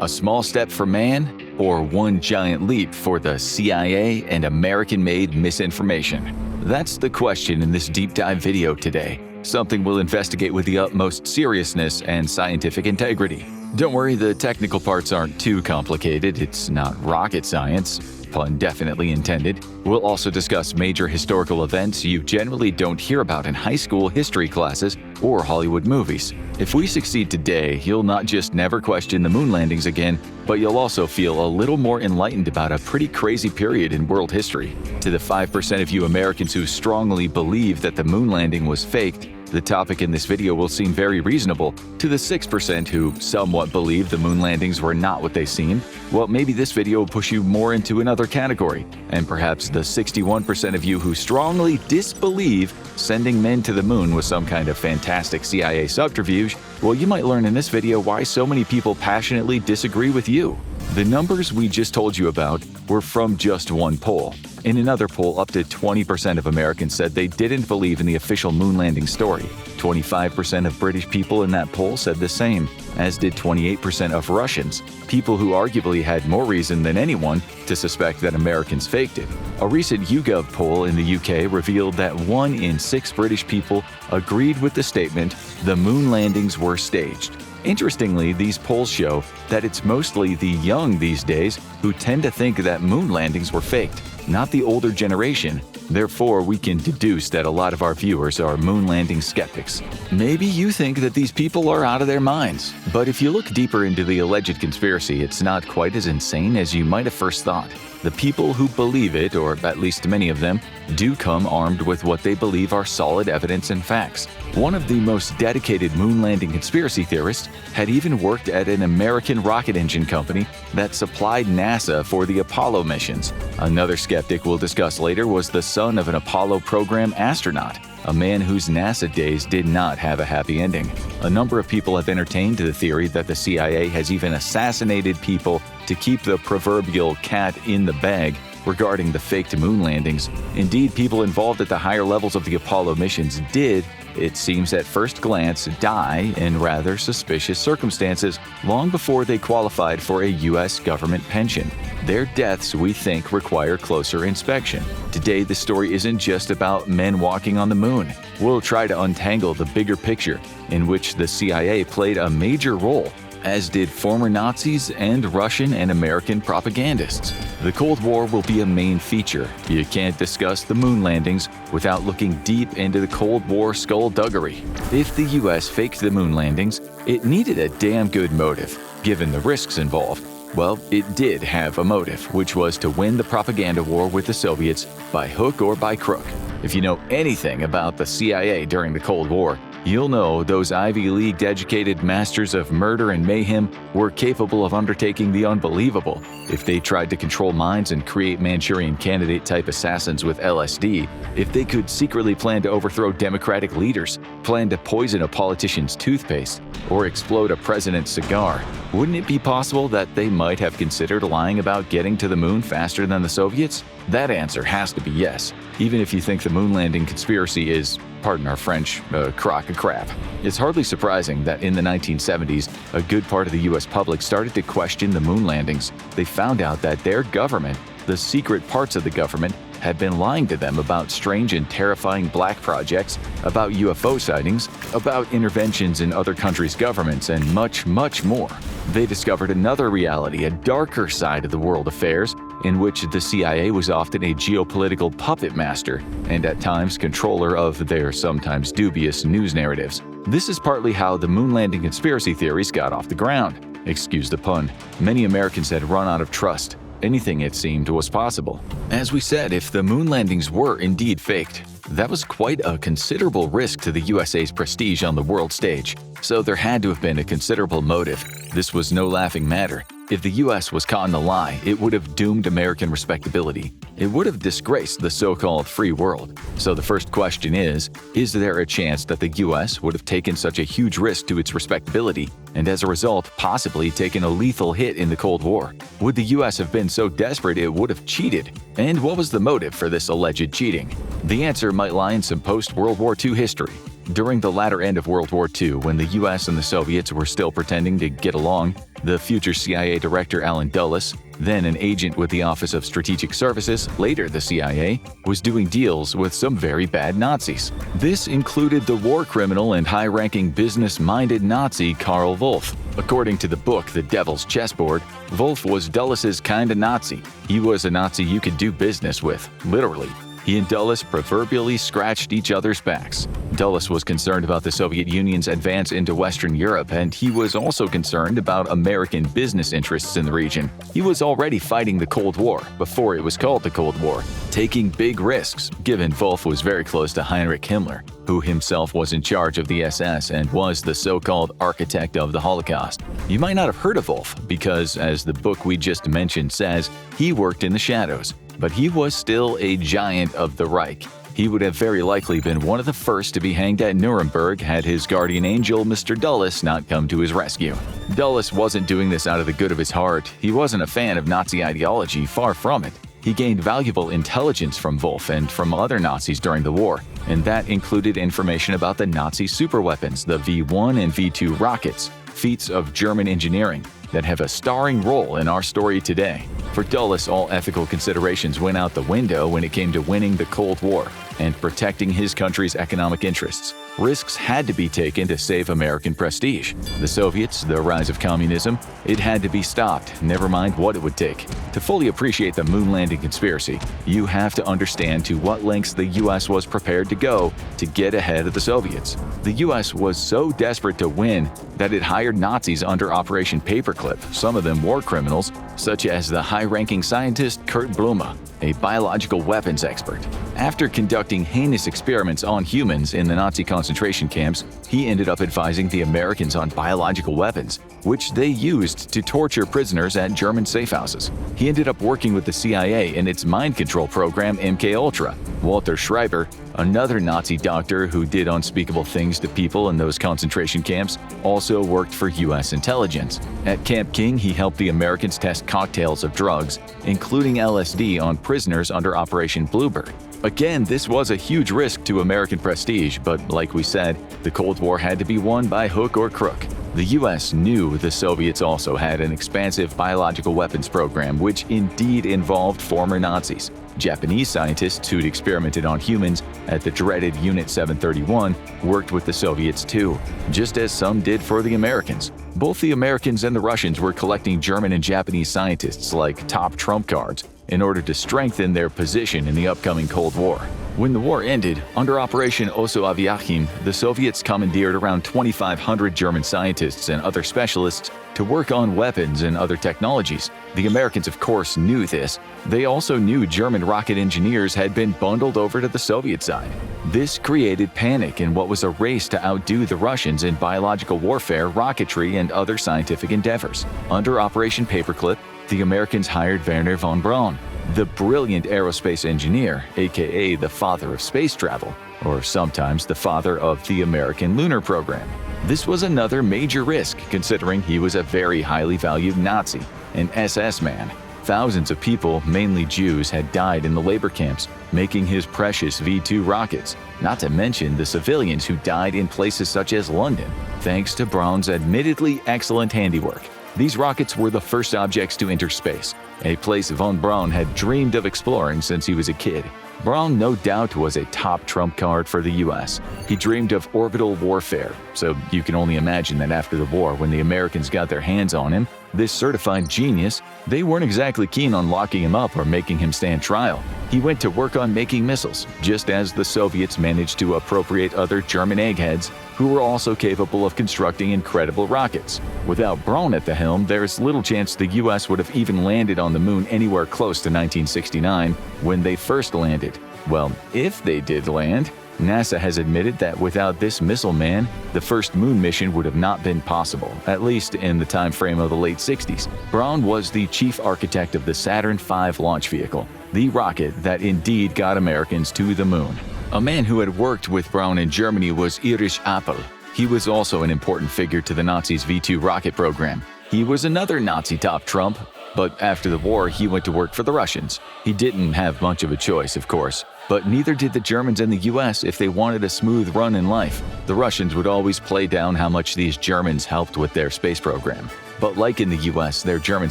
A small step for man, or one giant leap for the CIA and American-made misinformation? That's the question in this deep dive video today, something we'll investigate with the utmost seriousness and scientific integrity. Don't worry, the technical parts aren't too complicated, it's not rocket science. Pun definitely intended. We'll also discuss major historical events you generally don't hear about in high school history classes or Hollywood movies. If we succeed today, you'll not just never question the moon landings again, but you'll also feel a little more enlightened about a pretty crazy period in world history. To the 5% of you Americans who strongly believe that the moon landing was faked, the topic in this video will seem very reasonable. To the 6% who somewhat believe the moon landings were not what they seemed, well, maybe this video will push you more into another category. And perhaps the 61% of you who strongly disbelieve sending men to the moon was some kind of fantastic CIA subterfuge, well, you might learn in this video why so many people passionately disagree with you. The numbers we just told you about were from just one poll. In another poll, up to 20% of Americans said they didn't believe in the official moon landing story. 25% of British people in that poll said the same, as did 28% of Russians, people who arguably had more reason than anyone to suspect that Americans faked it. A recent YouGov poll in the UK revealed that 1 in 6 British people agreed with the statement, "The moon landings were staged." Interestingly, these polls show that it's mostly the young these days who tend to think that moon landings were faked, not the older generation. Therefore, we can deduce that a lot of our viewers are moon landing skeptics. Maybe you think that these people are out of their minds, but if you look deeper into the alleged conspiracy, it's not quite as insane as you might have first thought. The people who believe it, or at least many of them, do come armed with what they believe are solid evidence and facts. One of the most dedicated moon landing conspiracy theorists had even worked at an American rocket engine company that supplied NASA for the Apollo missions. Another skeptic we'll discuss later was the son of an Apollo program astronaut, a man whose NASA days did not have a happy ending. A number of people have entertained the theory that the CIA has even assassinated people to keep the proverbial cat in the bag regarding the faked moon landings. Indeed, people involved at the higher levels of the Apollo missions did, it seems at first glance, die in rather suspicious circumstances long before they qualified for a U.S. government pension. Their deaths, we think, require closer inspection. Today, the story isn't just about men walking on the moon. We'll try to untangle the bigger picture, in which the CIA played a major role, as did former Nazis and Russian and American propagandists. The Cold War will be a main feature. You can't discuss the moon landings without looking deep into the Cold War skullduggery. If the US faked the moon landings, it needed a damn good motive, given the risks involved. Well, it did have a motive, which was to win the propaganda war with the Soviets by hook or by crook. If you know anything about the CIA during the Cold War, you'll know those Ivy League-educated masters of murder and mayhem were capable of undertaking the unbelievable. If they tried to control minds and create Manchurian Candidate-type assassins with LSD, if they could secretly plan to overthrow democratic leaders, plan to poison a politician's toothpaste, or explode a president's cigar, wouldn't it be possible that they might have considered lying about getting to the moon faster than the Soviets? That answer has to be yes, even if you think the moon landing conspiracy is, pardon our French, a crock of crap. It's hardly surprising that in the 1970s, a good part of the US public started to question the moon landings. They found out that their government, the secret parts of the government, had been lying to them about strange and terrifying black projects, about UFO sightings, about interventions in other countries' governments, and much, much more. They discovered another reality, a darker side of the world affairs, in which the CIA was often a geopolitical puppet master, and at times controller of their sometimes dubious news narratives. This is partly how the moon landing conspiracy theories got off the ground. Excuse the pun. Many Americans had run out of trust. Anything, it seemed, was possible. As we said, if the moon landings were indeed faked, that was quite a considerable risk to the USA's prestige on the world stage. So there had to have been a considerable motive. This was no laughing matter. If the US was caught in the lie, it would have doomed American respectability. It would have disgraced the so-called free world. So the first question is there a chance that the US would have taken such a huge risk to its respectability, and as a result, possibly taken a lethal hit in the Cold War? Would the US have been so desperate it would have cheated? And what was the motive for this alleged cheating? The answer might lie in some post-World War II history. During the latter end of World War II, when the US and the Soviets were still pretending to get along, the future CIA director Allen Dulles, then an agent with the Office of Strategic Services, later the CIA, was doing deals with some very bad Nazis. This included the war criminal and high-ranking business-minded Nazi Karl Wolff. According to the book The Devil's Chessboard, Wolff was Dulles's kind of Nazi. He was a Nazi you could do business with, literally. He and Dulles proverbially scratched each other's backs. Dulles was concerned about the Soviet Union's advance into Western Europe, and he was also concerned about American business interests in the region. He was already fighting the Cold War, before it was called the Cold War, taking big risks, given Wolff was very close to Heinrich Himmler, who himself was in charge of the SS and was the so-called architect of the Holocaust. You might not have heard of Wolff because, as the book we just mentioned says, he worked in the shadows. But he was still a giant of the Reich. He would have very likely been one of the first to be hanged at Nuremberg had his guardian angel, Mr. Dulles, not come to his rescue. Dulles wasn't doing this out of the good of his heart. He wasn't a fan of Nazi ideology, far from it. He gained valuable intelligence from Wolff and from other Nazis during the war, and that included information about the Nazi superweapons, the V-1 and V-2 rockets, feats of German engineering that have a starring role in our story today. For Dulles, all ethical considerations went out the window when it came to winning the Cold War and protecting his country's economic interests. Risks had to be taken to save American prestige. The Soviets, the rise of communism, it had to be stopped, never mind what it would take. To fully appreciate the moon landing conspiracy, you have to understand to what lengths the US was prepared to go to get ahead of the Soviets. The US was so desperate to win that it hired Nazis under Operation Paperclip, some of them war criminals, such as the high-ranking scientist Kurt Blume, a biological weapons expert. After conducting heinous experiments on humans in the Nazi concentration camps, he ended up advising the Americans on biological weapons, which they used to torture prisoners at German safe houses. He ended up working with the CIA in its mind control program MKUltra. Walter Schreiber, another Nazi doctor who did unspeakable things to people in those concentration camps, also worked for U.S. intelligence. At Camp King, he helped the Americans test cocktails of drugs, including LSD, on prisoners under Operation Bluebird. Again, this was a huge risk to American prestige, but like we said, the Cold War had to be won by hook or crook. The US knew the Soviets also had an expansive biological weapons program, which indeed involved former Nazis. Japanese scientists who'd experimented on humans at the dreaded Unit 731 worked with the Soviets too, just as some did for the Americans. Both the Americans and the Russians were collecting German and Japanese scientists like top trump cards in order to strengthen their position in the upcoming Cold War. When the war ended, under Operation Oso Aviachim, the Soviets commandeered around 2,500 German scientists and other specialists to work on weapons and other technologies. The Americans, of course, knew this. They also knew German rocket engineers had been bundled over to the Soviet side. This created panic in what was a race to outdo the Russians in biological warfare, rocketry, and other scientific endeavors. Under Operation Paperclip, the Americans hired Wernher von Braun, the brilliant aerospace engineer, aka the father of space travel, or sometimes the father of the American lunar program. This was another major risk, considering he was a very highly valued Nazi, an SS man. Thousands of people, mainly Jews, had died in the labor camps, making his precious V-2 rockets, not to mention the civilians who died in places such as London, thanks to Braun's admittedly excellent handiwork. These rockets were the first objects to enter space, a place von Braun had dreamed of exploring since he was a kid. Braun no doubt was a top trump card for the US. He dreamed of orbital warfare, so you can only imagine that after the war, when the Americans got their hands on him, this certified genius, they weren't exactly keen on locking him up or making him stand trial. He went to work on making missiles, just as the Soviets managed to appropriate other German eggheads who were also capable of constructing incredible rockets. Without Braun at the helm, there's little chance the US would have even landed on the moon anywhere close to 1969 when they first landed. Well, if they did land, NASA has admitted that without this missile man, the first moon mission would have not been possible, at least in the time frame of the late 60s. Braun was the chief architect of the Saturn V launch vehicle, the rocket that indeed got Americans to the moon. A man who had worked with Braun in Germany was Erich Appel. He was also an important figure to the Nazis' V-2 rocket program. He was another Nazi top trump, But after the war, he went to work for the Russians. He didn't have much of a choice, of course. But neither did the Germans and the US if they wanted a smooth run in life. The Russians would always play down how much these Germans helped with their space program. But like in the US, their German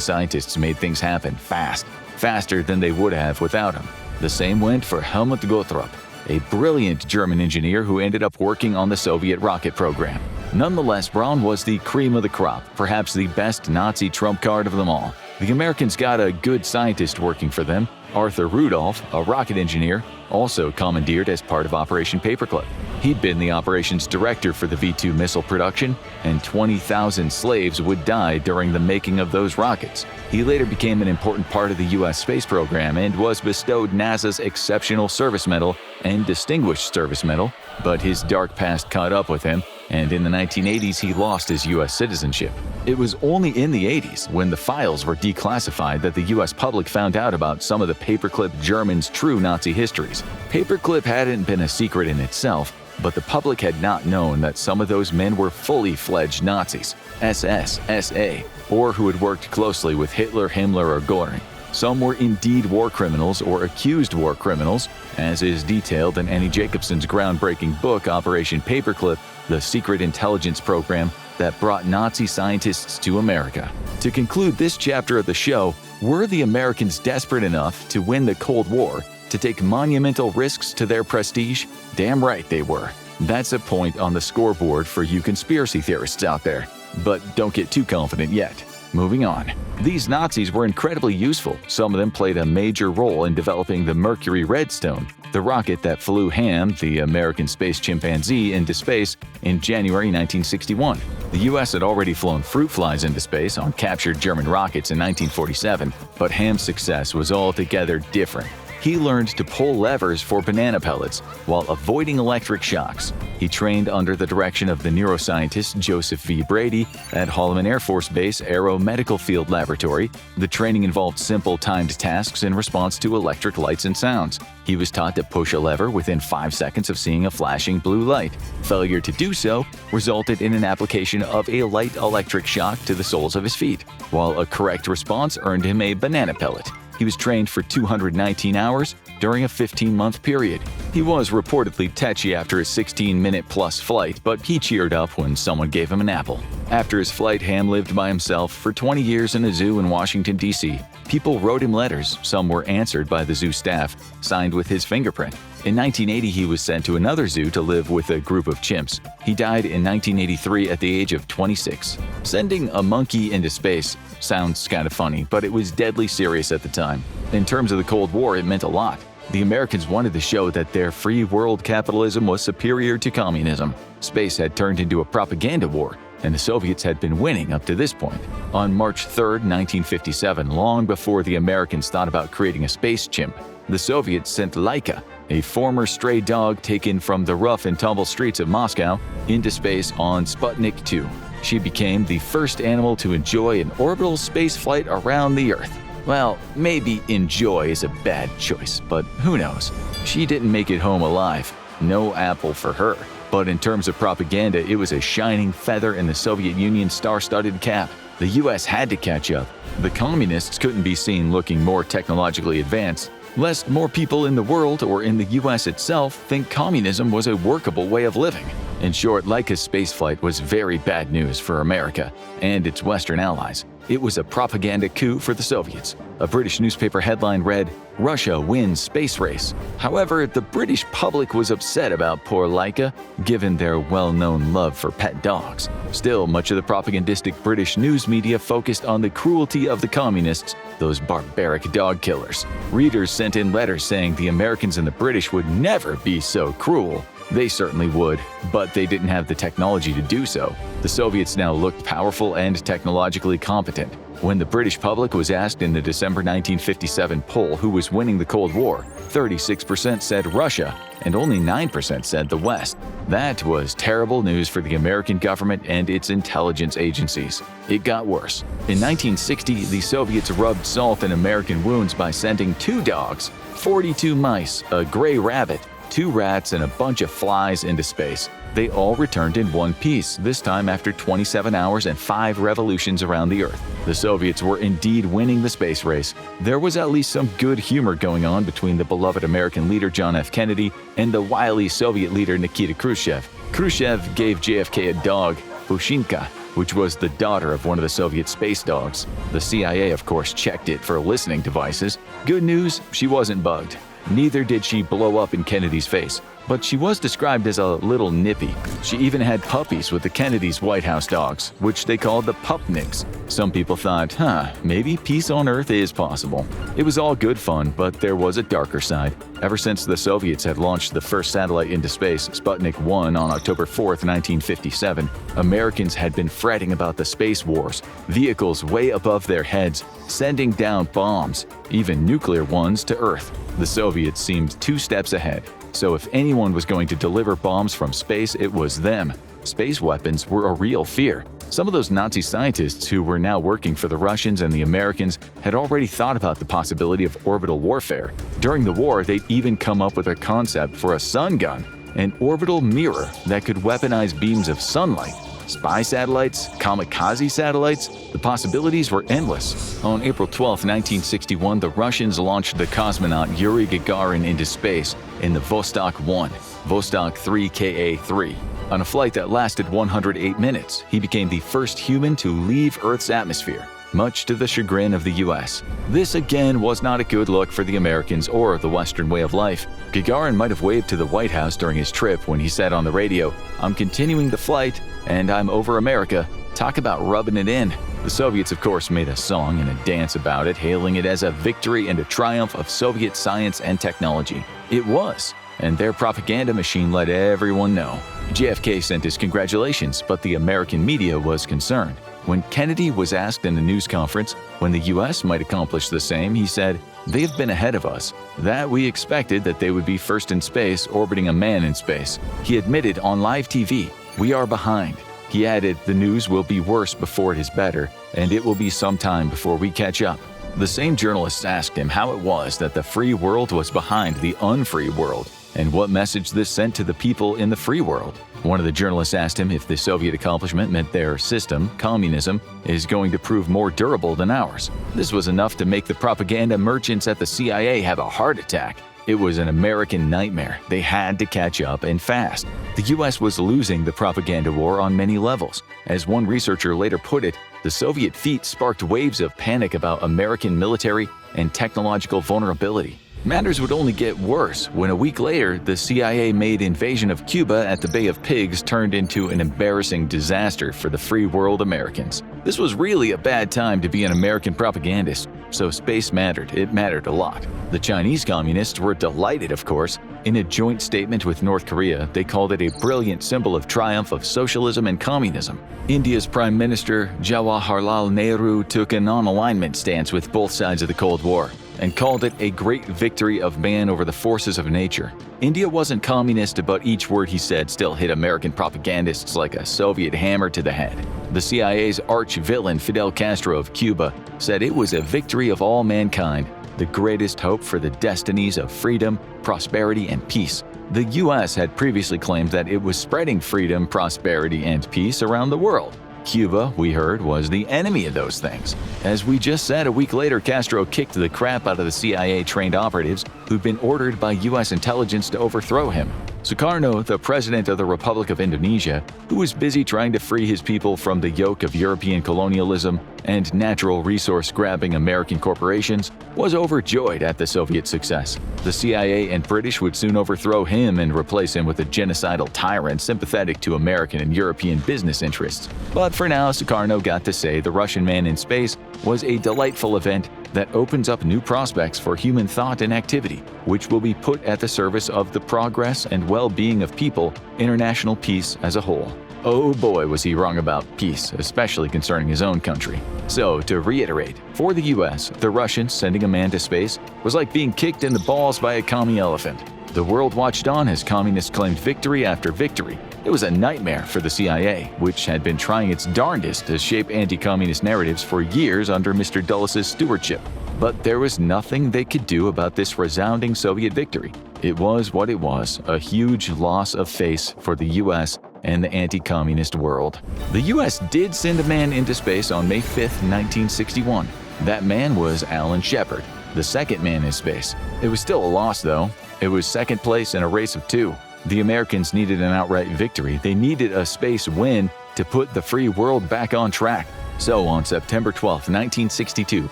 scientists made things happen fast, faster than they would have without him. The same went for Helmut Gotthrup, a brilliant German engineer who ended up working on the Soviet rocket program. Nonetheless, Braun was the cream of the crop, perhaps the best Nazi trump card of them all. The Americans got a good scientist working for them, Arthur Rudolph, a rocket engineer, also commandeered as part of Operation Paperclip. He'd been the operations director for the V-2 missile production, and 20,000 slaves would die during the making of those rockets. He later became an important part of the U.S. space program and was bestowed NASA's Exceptional Service Medal and Distinguished Service Medal, but his dark past caught up with him, and in the 1980s he lost his U.S. citizenship. It was only in the 80s, when the files were declassified, that the U.S. public found out about some of the Paperclip Germans' true Nazi histories. Paperclip hadn't been a secret in itself, but the public had not known that some of those men were fully fledged Nazis, SS, SA, or who had worked closely with Hitler, Himmler, or Göring. Some were indeed war criminals or accused war criminals, as is detailed in Annie Jacobson's groundbreaking book Operation Paperclip, the secret intelligence program that brought Nazi scientists to America. To conclude this chapter of the show, were the Americans desperate enough to win the Cold War, to take monumental risks to their prestige? Damn right they were. That's a point on the scoreboard for you conspiracy theorists out there. But don't get too confident yet. Moving on. These Nazis were incredibly useful. Some of them played a major role in developing the Mercury Redstone, the rocket that flew Ham, the American space chimpanzee, into space in January 1961. The US had already flown fruit flies into space on captured German rockets in 1947, but Ham's success was altogether different. He learned to pull levers for banana pellets while avoiding electric shocks. He trained under the direction of the neuroscientist Joseph V. Brady at Holloman Air Force Base Aero Medical Field Laboratory. The training involved simple timed tasks in response to electric lights and sounds. He was taught to push a lever within 5 seconds of seeing a flashing blue light. Failure to do so resulted in an application of a light electric shock to the soles of his feet, while a correct response earned him a banana pellet. He was trained for 219 hours during a 15-month period. He was reportedly tetchy after a 16-minute-plus flight, but he cheered up when someone gave him an apple. After his flight, Ham lived by himself for 20 years in a zoo in Washington, D.C. People wrote him letters. Some were answered by the zoo staff, signed with his fingerprint. In 1980, he was sent to another zoo to live with a group of chimps. He died in 1983 at the age of 26. Sending a monkey into space sounds kind of funny, but it was deadly serious at the time. In terms of the Cold War, it meant a lot. The Americans wanted to show that their free world capitalism was superior to communism. Space had turned into a propaganda war, and the Soviets had been winning up to this point. On March 3, 1957, long before the Americans thought about creating a space chimp, the Soviets sent Laika, a former stray dog taken from the rough and tumble streets of Moscow, into space on Sputnik 2. She became the first animal to enjoy an orbital space flight around the Earth. Well, maybe enjoy is a bad choice, but who knows? She didn't make it home alive. No apple for her. But in terms of propaganda, it was a shining feather in the Soviet Union's star-studded cap. The US had to catch up. The communists couldn't be seen looking more technologically advanced, lest more people in the world or in the US itself think communism was a workable way of living. In short, Laika's spaceflight was very bad news for America and its Western allies. It was a propaganda coup for the Soviets. A British newspaper headline read, "Russia wins space race." However, the British public was upset about poor Laika, given their well-known love for pet dogs. Still, much of the propagandistic British news media focused on the cruelty of the communists, those barbaric dog killers. Readers sent in letters saying the Americans and the British would never be so cruel. They certainly would, but they didn't have the technology to do so. The Soviets now looked powerful and technologically competent. When the British public was asked in the December 1957 poll who was winning the Cold War, 36% said Russia, and only 9% said the West. That was terrible news for the American government and its intelligence agencies. It got worse. In 1960, the Soviets rubbed salt in American wounds by sending 2 dogs, 42 mice, a gray rabbit, 2 rats, and a bunch of flies into space. They all returned in one piece, this time after 27 hours and 5 revolutions around the Earth. The Soviets were indeed winning the space race. There was at least some good humor going on between the beloved American leader John F. Kennedy and the wily Soviet leader Nikita Khrushchev. Khrushchev gave JFK a dog, Pushinka, which was the daughter of one of the Soviet space dogs. The CIA, of course, checked it for listening devices. Good news, she wasn't bugged. Neither did she blow up in Kennedy's face, but she was described as a little nippy. She even had puppies with the Kennedys' White House dogs, which they called the Pupniks. Some people thought, maybe peace on Earth is possible. It was all good fun, but there was a darker side. Ever since the Soviets had launched the first satellite into space, Sputnik 1, on October 4, 1957, Americans had been fretting about the space wars, vehicles way above their heads, sending down bombs, even nuclear ones, to Earth. The Soviets seemed 2 steps ahead. So if anyone was going to deliver bombs from space, it was them. Space weapons were a real fear. Some of those Nazi scientists who were now working for the Russians and the Americans had already thought about the possibility of orbital warfare. During the war, they'd even come up with a concept for a sun gun, an orbital mirror that could weaponize beams of sunlight. Spy satellites, kamikaze satellites, the possibilities were endless. On April 12, 1961, the Russians launched the cosmonaut Yuri Gagarin into space in the Vostok 1, Vostok 3 Ka-3. On a flight that lasted 108 minutes, he became the first human to leave Earth's atmosphere, much to the chagrin of the U.S. This again was not a good look for the Americans or the Western way of life. Gagarin might have waved to the White House during his trip when he said on the radio, "I'm continuing the flight, and I'm over America." Talk about rubbing it in. The Soviets, of course, made a song and a dance about it, hailing it as a victory and a triumph of Soviet science and technology. It was, and their propaganda machine let everyone know. JFK sent his congratulations, but the American media was concerned. When Kennedy was asked in a news conference when the U.S. might accomplish the same, he said, "They've been ahead of us. That we expected that they would be first in space, orbiting a man in space." He admitted on live TV, "We are behind." He added, "The news will be worse before it is better, and it will be some time before we catch up." The same journalists asked him how it was that the free world was behind the unfree world, and what message this sent to the people in the free world. One of the journalists asked him if the Soviet accomplishment meant their system, communism, is going to prove more durable than ours. This was enough to make the propaganda merchants at the CIA have a heart attack. It was an American nightmare. They had to catch up, and fast. The U.S. was losing the propaganda war on many levels. As one researcher later put it, the Soviet feat sparked waves of panic about American military and technological vulnerability. Matters would only get worse when a week later, the CIA-made invasion of Cuba at the Bay of Pigs turned into an embarrassing disaster for the free world Americans. This was really a bad time to be an American propagandist, so space mattered. It mattered a lot. The Chinese communists were delighted, of course. In a joint statement with North Korea, they called it a brilliant symbol of triumph of socialism and communism. India's Prime Minister Jawaharlal Nehru took a non-alignment stance with both sides of the Cold War and called it a great victory of man over the forces of nature. India wasn't communist, but each word he said still hit American propagandists like a Soviet hammer to the head. The CIA's arch-villain Fidel Castro of Cuba said it was a victory of all mankind, the greatest hope for the destinies of freedom, prosperity, and peace. The U.S. had previously claimed that it was spreading freedom, prosperity, and peace around the world. Cuba, we heard, was the enemy of those things. As we just said, a week later, Castro kicked the crap out of the CIA-trained operatives who'd been ordered by U.S. intelligence to overthrow him. Sukarno, the president of the Republic of Indonesia, who was busy trying to free his people from the yoke of European colonialism and natural resource-grabbing American corporations, was overjoyed at the Soviet success. The CIA and British would soon overthrow him and replace him with a genocidal tyrant sympathetic to American and European business interests. But for now, Sukarno got to say the Russian man in space was a delightful event that opens up new prospects for human thought and activity, which will be put at the service of the progress and well-being of people, international peace as a whole. Oh boy, was he wrong about peace, especially concerning his own country. So, to reiterate, for the US, the Russians sending a man to space was like being kicked in the balls by a commie elephant. The world watched on as communists claimed victory after victory. It was a nightmare for the CIA, which had been trying its darndest to shape anti-communist narratives for years under Mr. Dulles' stewardship. But there was nothing they could do about this resounding Soviet victory. It was what it was, a huge loss of face for the US and the anti-communist world. The US did send a man into space on May 5, 1961. That man was Alan Shepard, the second man in space. It was still a loss, though. It was second place in a race of two. The Americans needed an outright victory. They needed a space win to put the free world back on track. So on September 12, 1962,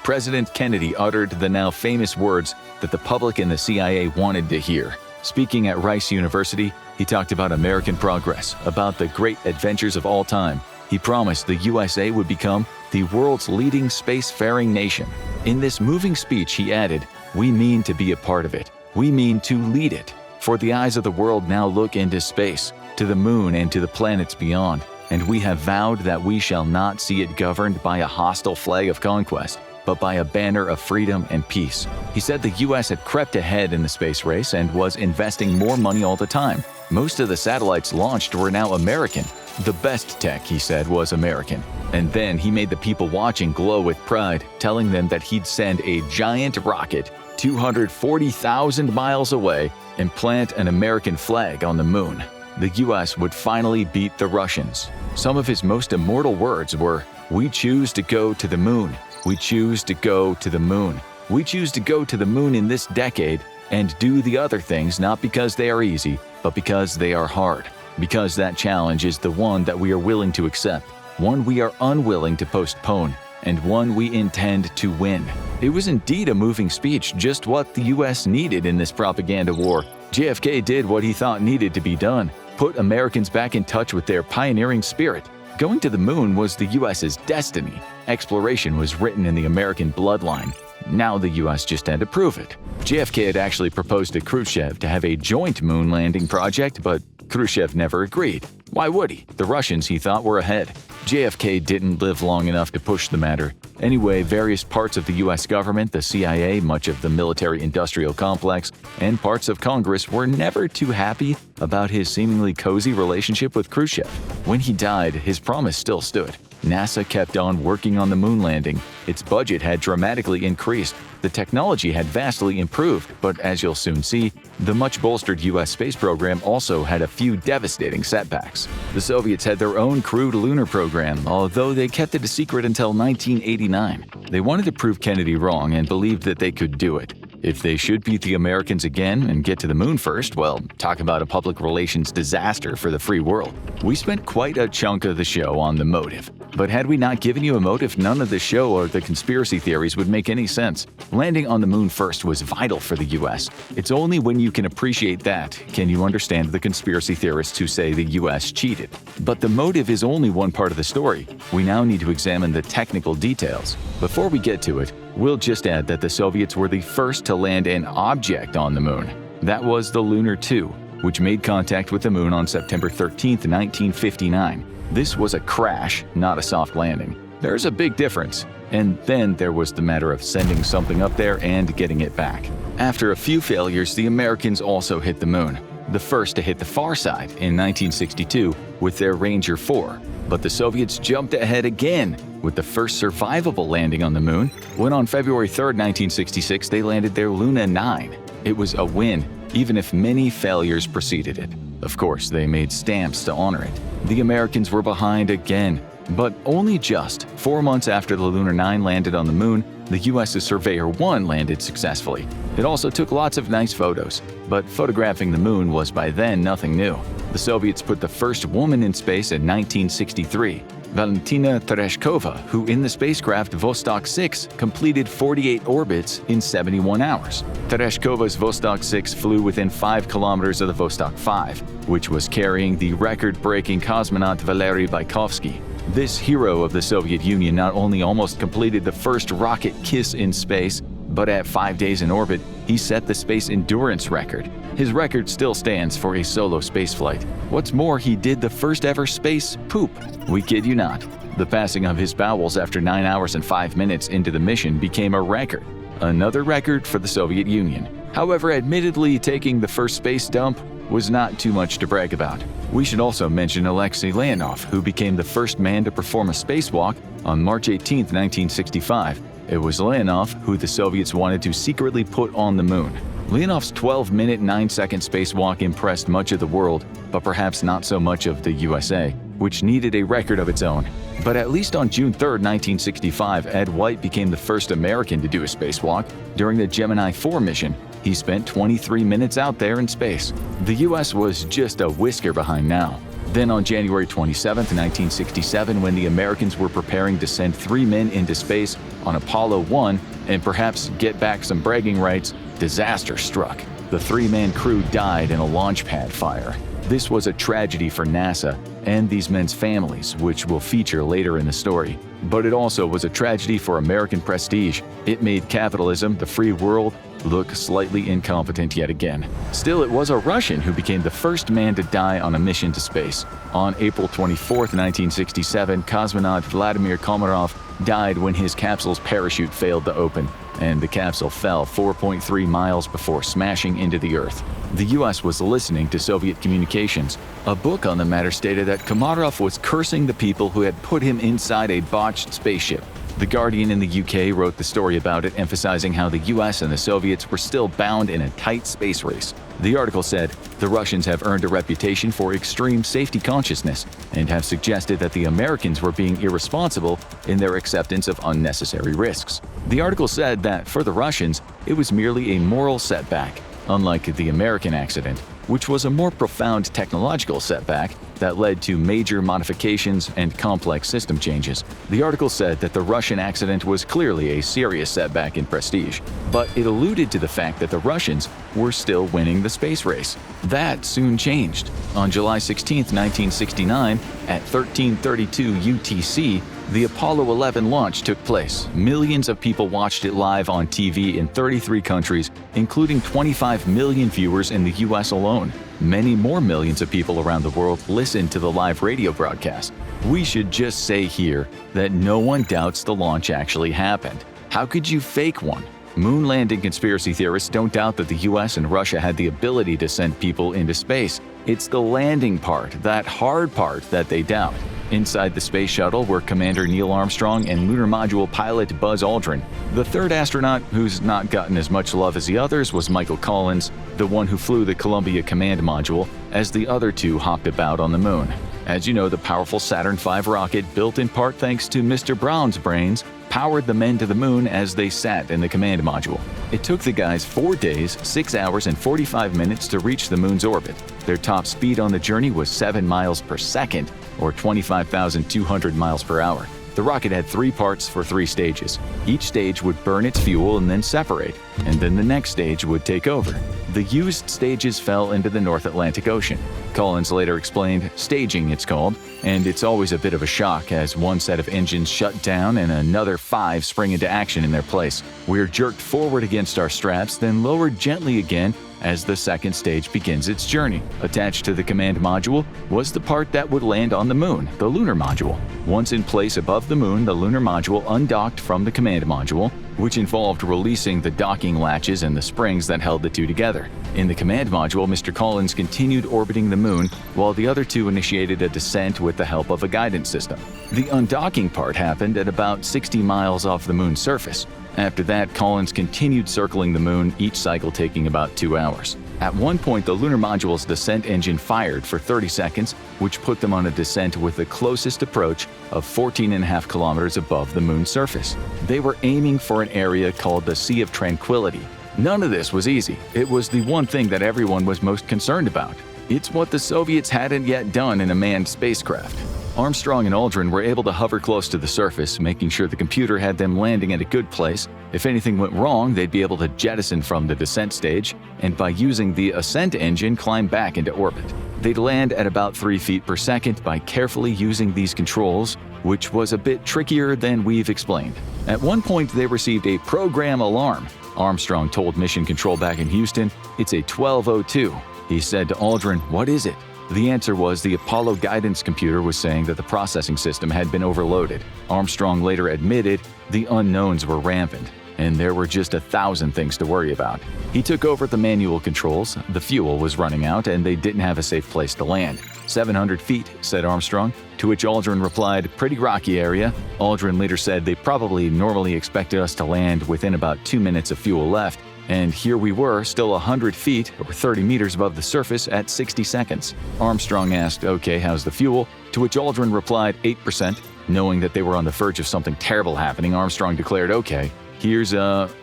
President Kennedy uttered the now famous words that the public and the CIA wanted to hear. Speaking at Rice University, he talked about American progress, about the great adventures of all time. He promised the USA would become the world's leading spacefaring nation. In this moving speech, he added, "We mean to be a part of it. We mean to lead it. For the eyes of the world now look into space, to the moon and to the planets beyond. And we have vowed that we shall not see it governed by a hostile flag of conquest, but by a banner of freedom and peace." He said the US had crept ahead in the space race and was investing more money all the time. Most of the satellites launched were now American. The best tech, he said, was American. And then he made the people watching glow with pride, telling them that he'd send a giant rocket 240,000 miles away and plant an American flag on the moon. The US would finally beat the Russians. Some of his most immortal words were, "We choose to go to the moon. We choose to go to the moon. We choose to go to the moon in this decade and do the other things not because they are easy, but because they are hard. Because that challenge is the one that we are willing to accept, one we are unwilling to postpone, and one we intend to win." It was indeed a moving speech, just what the US needed in this propaganda war. JFK did what he thought needed to be done, put Americans back in touch with their pioneering spirit. Going to the moon was the US's destiny. Exploration was written in the American bloodline. Now the US just had to prove it. JFK had actually proposed to Khrushchev to have a joint moon landing project, but Khrushchev never agreed. Why would he? The Russians, he thought, were ahead. JFK didn't live long enough to push the matter. Anyway, various parts of the US government, the CIA, much of the military-industrial complex, and parts of Congress were never too happy about his seemingly cozy relationship with Khrushchev. When he died, his promise still stood. NASA kept on working on the moon landing. Its budget had dramatically increased. The technology had vastly improved, but as you'll soon see, the much-bolstered US space program also had a few devastating setbacks. The Soviets had their own crewed lunar program, although they kept it a secret until 1989. They wanted to prove Kennedy wrong and believed that they could do it. If they should beat the Americans again and get to the moon first, well, talk about a public relations disaster for the free world. We spent quite a chunk of the show on the motive. But had we not given you a motive, none of the show or the conspiracy theories would make any sense. Landing on the moon first was vital for the US. It's only when you can appreciate that can you understand the conspiracy theorists who say the US cheated. But the motive is only one part of the story. We now need to examine the technical details. Before we get to it, we'll just add that the Soviets were the first to land an object on the moon. That was the Lunar 2, which made contact with the moon on September 13, 1959. This was a crash, not a soft landing. There's a big difference. And then there was the matter of sending something up there and getting it back. After a few failures, the Americans also hit the moon. The first to hit the far side in 1962 with their Ranger 4. But the Soviets jumped ahead again with the first survivable landing on the moon when on February 3, 1966 they landed their Luna 9. It was a win, even if many failures preceded it. Of course, they made stamps to honor it. The Americans were behind again, but only just. 4 months after the Lunar 9 landed on the moon, the US's Surveyor 1 landed successfully. It also took lots of nice photos, but photographing the moon was by then nothing new. The Soviets put the first woman in space in 1963, Valentina Tereshkova, who in the spacecraft Vostok 6 completed 48 orbits in 71 hours. Tereshkova's Vostok 6 flew within 5 kilometers of the Vostok 5, which was carrying the record-breaking cosmonaut Valery Vykovsky. This hero of the Soviet Union not only almost completed the first rocket kiss in space, but at 5 days in orbit, he set the space endurance record. His record still stands for a solo spaceflight. What's more, he did the first ever space poop. We kid you not. The passing of his bowels after 9 hours and 5 minutes into the mission became a record. Another record for the Soviet Union. However, admittedly, taking the first space dump was not too much to brag about. We should also mention Alexei Leonov, who became the first man to perform a spacewalk on March 18, 1965. It was Leonov who the Soviets wanted to secretly put on the moon. Leonov's 12-minute 9-second spacewalk impressed much of the world, but perhaps not so much of the USA, which needed a record of its own. But at least on June 3, 1965, Ed White became the first American to do a spacewalk. During the Gemini 4 mission, he spent 23 minutes out there in space. The US was just a whisker behind now. Then on January 27, 1967, when the Americans were preparing to send 3 men into space on Apollo 1 and perhaps get back some bragging rights, disaster struck. The 3-man crew died in a launch pad fire. This was a tragedy for NASA and these men's families, which will feature later in the story. But it also was a tragedy for American prestige. It made capitalism, the free world, look slightly incompetent yet again. Still, it was a Russian who became the first man to die on a mission to space. On April 24, 1967, cosmonaut Vladimir Komarov died when his capsule's parachute failed to open, and the capsule fell 4.3 miles before smashing into the Earth. The US was listening to Soviet communications. A book on the matter stated that Komarov was cursing the people who had put him inside a botched spaceship. The Guardian in the UK wrote the story about it, emphasizing how the US and the Soviets were still bound in a tight space race. The article said, "The Russians have earned a reputation for extreme safety consciousness and have suggested that the Americans were being irresponsible in their acceptance of unnecessary risks." The article said that, for the Russians, it was merely a moral setback, unlike the American accident, which was a more profound technological setback that led to major modifications and complex system changes. The article said that the Russian accident was clearly a serious setback in prestige, but it alluded to the fact that the Russians were still winning the space race. That soon changed. On July 16, 1969, at 13:32 UTC, the Apollo 11 launch took place. Millions of people watched it live on TV in 33 countries, including 25 million viewers in the US alone. Many more millions of people around the world listened to the live radio broadcast. We should just say here that no one doubts the launch actually happened. How could you fake one? Moon landing conspiracy theorists don't doubt that the US and Russia had the ability to send people into space. It's the landing part, that hard part, that they doubt. Inside the space shuttle were Commander Neil Armstrong and lunar module pilot Buzz Aldrin. The third astronaut, who's not gotten as much love as the others, was Michael Collins, the one who flew the Columbia Command Module, as the other two hopped about on the moon. As you know, the powerful Saturn V rocket, built in part thanks to Mr. Brown's brains, powered the men to the moon as they sat in the command module. It took the guys 4 days, 6 hours, and 45 minutes to reach the moon's orbit. Their top speed on the journey was 7 miles per second, or 25,200 miles per hour. The rocket had 3 parts for 3 stages. Each stage would burn its fuel and then separate, and then the next stage would take over. The used stages fell into the North Atlantic Ocean. Collins later explained, "Staging, it's called, and it's always a bit of a shock as one set of engines shut down and another 5 spring into action in their place. We're jerked forward against our straps, then lowered gently again as the second stage begins its journey. Attached to the command module was the part that would land on the moon, the lunar module. Once in place above the moon, the lunar module undocked from the command module, which involved releasing the docking latches and the springs that held the two together. In the command module, Mr. Collins continued orbiting the moon, while the other two initiated a descent with the help of a guidance system. The undocking part happened at about 60 miles off the moon's surface. After that, Collins continued circling the moon, each cycle taking about 2 hours. At one point, the lunar module's descent engine fired for 30 seconds, which put them on a descent with the closest approach of 14.5 kilometers above the moon's surface. They were aiming for an area called the Sea of Tranquility. None of this was easy. It was the one thing that everyone was most concerned about. It's what the Soviets hadn't yet done in a manned spacecraft. Armstrong and Aldrin were able to hover close to the surface, making sure the computer had them landing at a good place. If anything went wrong, they'd be able to jettison from the descent stage, and by using the ascent engine, climb back into orbit. They'd land at about 3 feet per second by carefully using these controls, which was a bit trickier than we've explained. At one point, they received a program alarm. Armstrong told Mission Control back in Houston, "It's a 1202. He said to Aldrin, "What is it?" The answer was the Apollo guidance computer was saying that the processing system had been overloaded. Armstrong later admitted the unknowns were rampant, and there were just 1,000 things to worry about. He took over the manual controls, the fuel was running out, and they didn't have a safe place to land. 700 feet, said Armstrong, to which Aldrin replied, pretty rocky area. Aldrin later said they probably normally expected us to land within about 2 minutes of fuel left, and here we were, still 100 feet, or 30 meters above the surface at 60 seconds. Armstrong asked, okay, how's the fuel? To which Aldrin replied, 8%. Knowing that they were on the verge of something terrible happening, Armstrong declared, okay, here's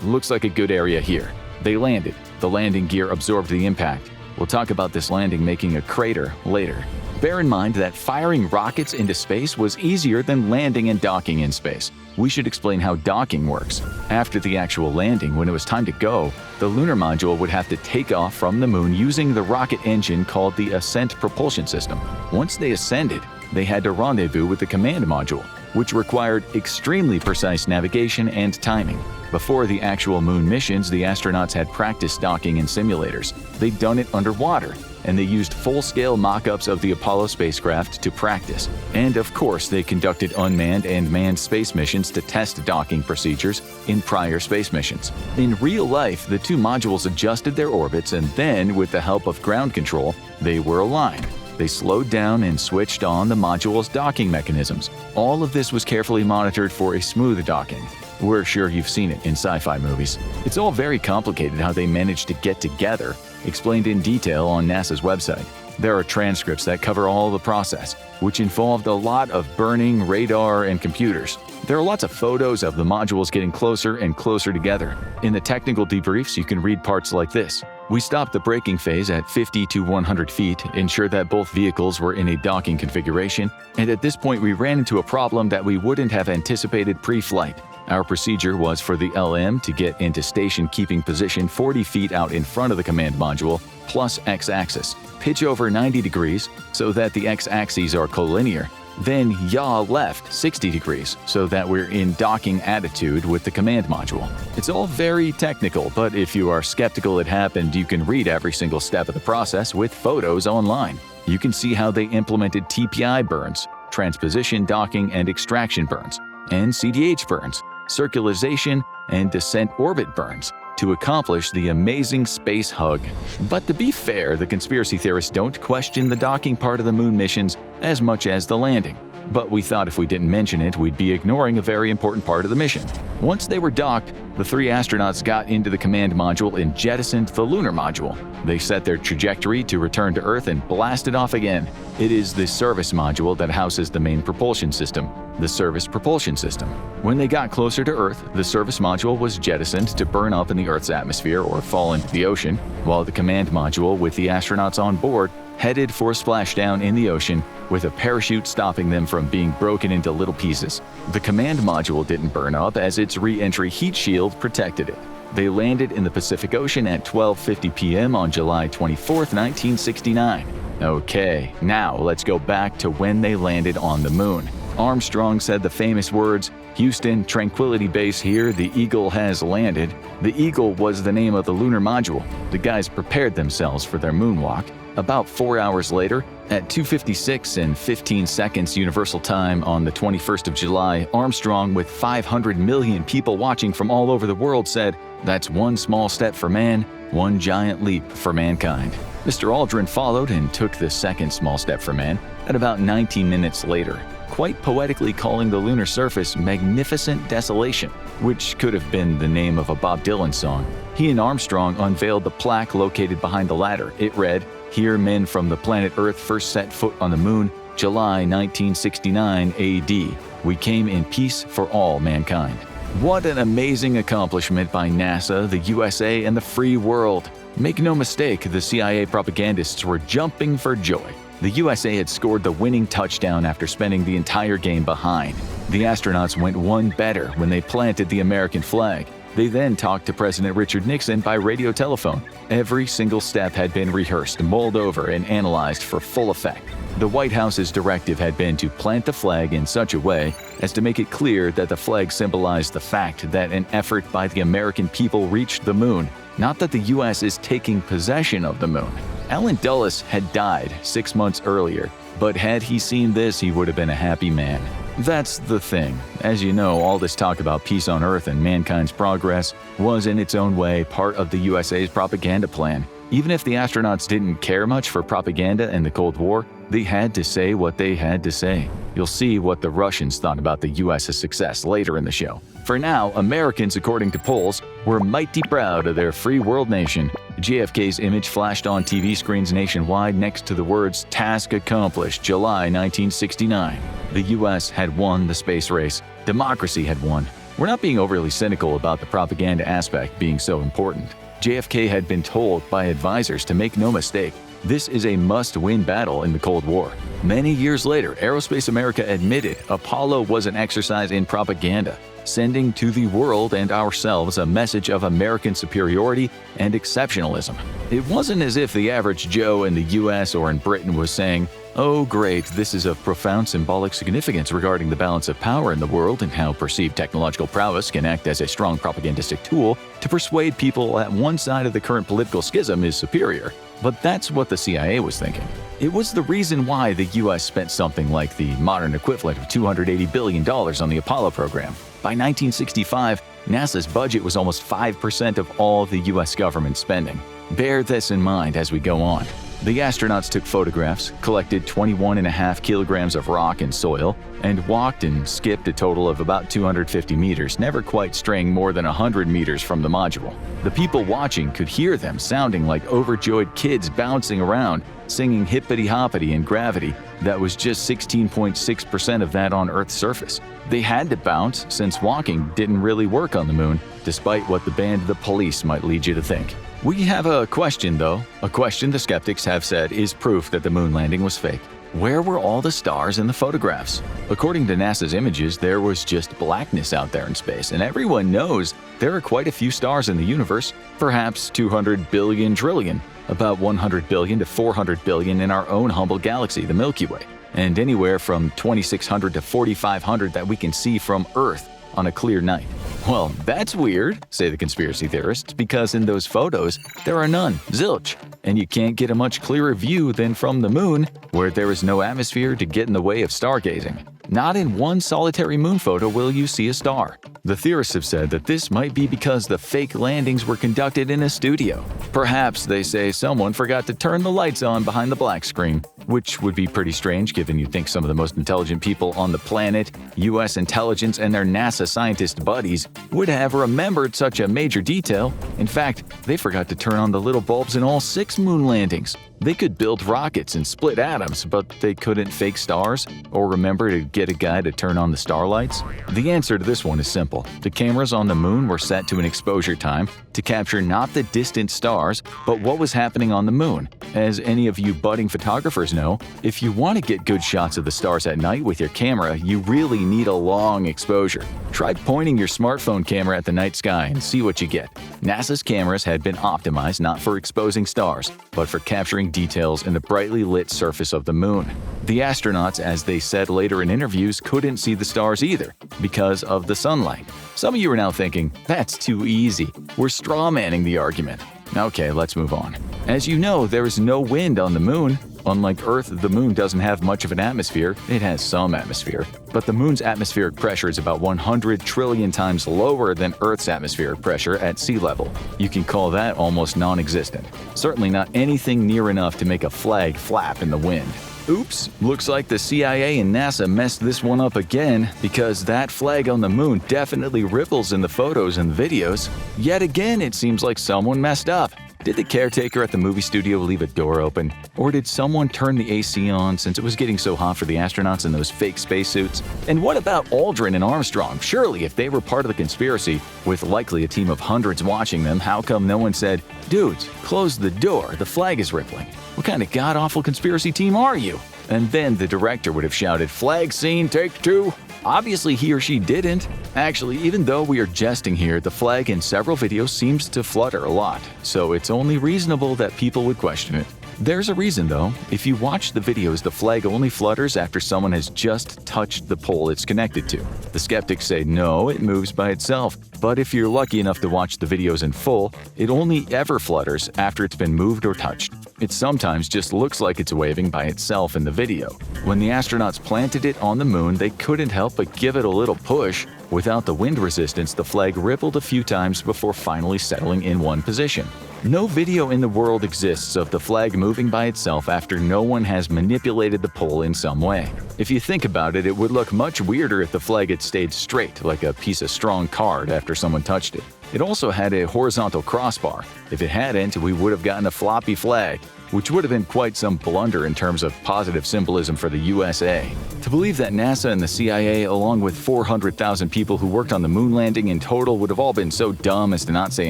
looks like a good area here. They landed. The landing gear absorbed the impact. We'll talk about this landing making a crater later. Bear in mind that firing rockets into space was easier than landing and docking in space. We should explain how docking works. After the actual landing, when it was time to go, the lunar module would have to take off from the moon using the rocket engine called the ascent propulsion system. Once they ascended, they had to rendezvous with the command module, which required extremely precise navigation and timing. Before the actual moon missions, the astronauts had practiced docking in simulators. They'd done it underwater, and they used full-scale mock-ups of the Apollo spacecraft to practice. And of course, they conducted unmanned and manned space missions to test docking procedures in prior space missions. In real life, the two modules adjusted their orbits, and then, with the help of ground control, they were aligned. They slowed down and switched on the module's docking mechanisms. All of this was carefully monitored for a smooth docking. We're sure you've seen it in sci-fi movies. It's all very complicated how they managed to get together, explained in detail on NASA's website. There are transcripts that cover all the process, which involved a lot of burning, radar, and computers. There are lots of photos of the modules getting closer and closer together. In the technical debriefs, you can read parts like this. We stopped the braking phase at 50 to 100 feet, ensured that both vehicles were in a docking configuration, and at this point we ran into a problem that we wouldn't have anticipated pre-flight. Our procedure was for the LM to get into station keeping position 40 feet out in front of the command module, plus x-axis, pitch over 90 degrees so that the x-axes are collinear, then yaw left 60 degrees so that we're in docking attitude with the command module. It's all very technical, but if you are skeptical it happened, you can read every single step of the process with photos online. You can see how they implemented TPI burns, transposition docking and extraction burns, and CDH burns, circularization and descent orbit burns, to accomplish the amazing space hug. But to be fair, the conspiracy theorists don't question the docking part of the moon missions as much as the landing. But we thought if we didn't mention it, we'd be ignoring a very important part of the mission. Once they were docked, the three astronauts got into the command module and jettisoned the lunar module. They set their trajectory to return to Earth and blasted off again. It is the service module that houses the main propulsion system, the service propulsion system. When they got closer to Earth, the service module was jettisoned to burn up in the Earth's atmosphere or fall into the ocean, while the command module with the astronauts on board headed for splashdown in the ocean, with a parachute stopping them from being broken into little pieces. The command module didn't burn up as its re-entry heat shield protected it. They landed in the Pacific Ocean at 12:50 p.m. on July 24, 1969. Okay, now let's go back to when they landed on the moon. Armstrong said the famous words, "Houston, Tranquility Base here, the Eagle has landed." The Eagle was the name of the lunar module. The guys prepared themselves for their moonwalk. About 4 hours later, at 2:56 and 15 seconds Universal Time on the 21st of July, Armstrong, with 500 million people watching from all over the world, said, "That's one small step for man, one giant leap for mankind." Mr. Aldrin followed and took the second small step for man at about 19 minutes later, quite poetically calling the lunar surface Magnificent Desolation, which could have been the name of a Bob Dylan song. He and Armstrong unveiled the plaque located behind the ladder. It read, "Here men from the planet Earth first set foot on the moon, July 1969 AD. We came in peace for all mankind." What an amazing accomplishment by NASA, the USA, and the free world. Make no mistake, the CIA propagandists were jumping for joy. The USA had scored the winning touchdown after spending the entire game behind. The astronauts went one better when they planted the American flag. They then talked to President Richard Nixon by radio telephone. Every single step had been rehearsed, mulled over, and analyzed for full effect. The White House's directive had been to plant the flag in such a way as to make it clear that the flag symbolized the fact that an effort by the American people reached the moon, not that the U.S. is taking possession of the moon. Allen Dulles had died 6 months earlier, but had he seen this, he would have been a happy man. That's the thing. As you know, all this talk about peace on Earth and mankind's progress was in its own way part of the USA's propaganda plan. Even if the astronauts didn't care much for propaganda in the Cold War, they had to say what they had to say. You'll see what the Russians thought about the US's success later in the show. For now, Americans, according to polls, were mighty proud of their free world nation. JFK's image flashed on TV screens nationwide next to the words "Task Accomplished, July 1969." The US had won the space race. Democracy had won. We're not being overly cynical about the propaganda aspect being so important. JFK had been told by advisors to make no mistake, this is a must-win battle in the Cold War. Many years later, Aerospace America admitted Apollo was an exercise in propaganda, sending to the world and ourselves a message of American superiority and exceptionalism. It wasn't as if the average Joe in the US or in Britain was saying, "Oh great, this is of profound symbolic significance regarding the balance of power in the world and how perceived technological prowess can act as a strong propagandistic tool to persuade people that one side of the current political schism is superior." But that's what the CIA was thinking. It was the reason why the US spent something like the modern equivalent of $280 billion on the Apollo program. By 1965, NASA's budget was almost 5% of all the US government spending. Bear this in mind as we go on. The astronauts took photographs, collected 21.5 kilograms of rock and soil, and walked and skipped a total of about 250 meters, never quite straying more than 100 meters from the module. The people watching could hear them sounding like overjoyed kids bouncing around, singing hippity-hoppity in gravity that was just 16.6% of that on Earth's surface. They had to bounce since walking didn't really work on the moon, despite what the band The Police might lead you to think. We have a question, though, a question the skeptics have said is proof that the moon landing was fake. Where were all the stars in the photographs? According to NASA's images, there was just blackness out there in space, and everyone knows there are quite a few stars in the universe, perhaps 200 billion trillion, about 100 billion to 400 billion in our own humble galaxy, the Milky Way, and anywhere from 2,600 to 4,500 that we can see from Earth on a clear night. Well, that's weird, say the conspiracy theorists, because in those photos, there are none, zilch, and you can't get a much clearer view than from the moon, where there is no atmosphere to get in the way of stargazing. Not in one solitary moon photo will you see a star. The theorists have said that this might be because the fake landings were conducted in a studio. Perhaps, they say, someone forgot to turn the lights on behind the black screen, which would be pretty strange given you'd think some of the most intelligent people on the planet, US intelligence and their NASA scientist buddies, would have remembered such a major detail. In fact, they forgot to turn on the little bulbs in all 6 moon landings. They could build rockets and split atoms, but they couldn't fake stars or remember to get a guy to turn on the starlights? The answer to this one is simple. The cameras on the moon were set to an exposure time to capture not the distant stars, but what was happening on the moon. As any of you budding photographers know, if you want to get good shots of the stars at night with your camera, you really need a long exposure. Try pointing your smartphone camera at the night sky and see what you get. NASA's cameras had been optimized not for exposing stars, but for capturing details in the brightly lit surface of the moon. The astronauts, as they said later in interviews, couldn't see the stars either because of the sunlight. Some of you are now thinking, that's too easy. We're strawmanning the argument. Okay, let's move on. As you know, there is no wind on the moon. Unlike Earth, the moon doesn't have much of an atmosphere. It has some atmosphere. But the moon's atmospheric pressure is about 100 trillion times lower than Earth's atmospheric pressure at sea level. You can call that almost non-existent. Certainly not anything near enough to make a flag flap in the wind. Oops, looks like the CIA and NASA messed this one up again because that flag on the moon definitely ripples in the photos and videos. Yet again, it seems like someone messed up. Did the caretaker at the movie studio leave a door open? Or did someone turn the AC on since it was getting so hot for the astronauts in those fake spacesuits? And what about Aldrin and Armstrong? Surely, if they were part of the conspiracy, with likely a team of hundreds watching them, how come no one said, "Dudes, close the door, the flag is rippling"? What kind of god-awful conspiracy team are you? And then the director would have shouted, "Flag scene, take 2." Obviously, he or she didn't. Actually, even though we are jesting here, the flag in several videos seems to flutter a lot, so it's only reasonable that people would question it. There's a reason though. If you watch the videos, the flag only flutters after someone has just touched the pole it's connected to. The skeptics say no, it moves by itself. But if you're lucky enough to watch the videos in full, it only ever flutters after it's been moved or touched. It sometimes just looks like it's waving by itself in the video. When the astronauts planted it on the moon, they couldn't help but give it a little push. Without the wind resistance, the flag rippled a few times before finally settling in one position. No video in the world exists of the flag moving by itself after no one has manipulated the pole in some way. If you think about it, it would look much weirder if the flag had stayed straight, like a piece of strong card after someone touched it. It also had a horizontal crossbar. If it hadn't, we would have gotten a floppy flag, which would have been quite some blunder in terms of positive symbolism for the USA. To believe that NASA and the CIA, along with 400,000 people who worked on the moon landing in total, would have all been so dumb as to not say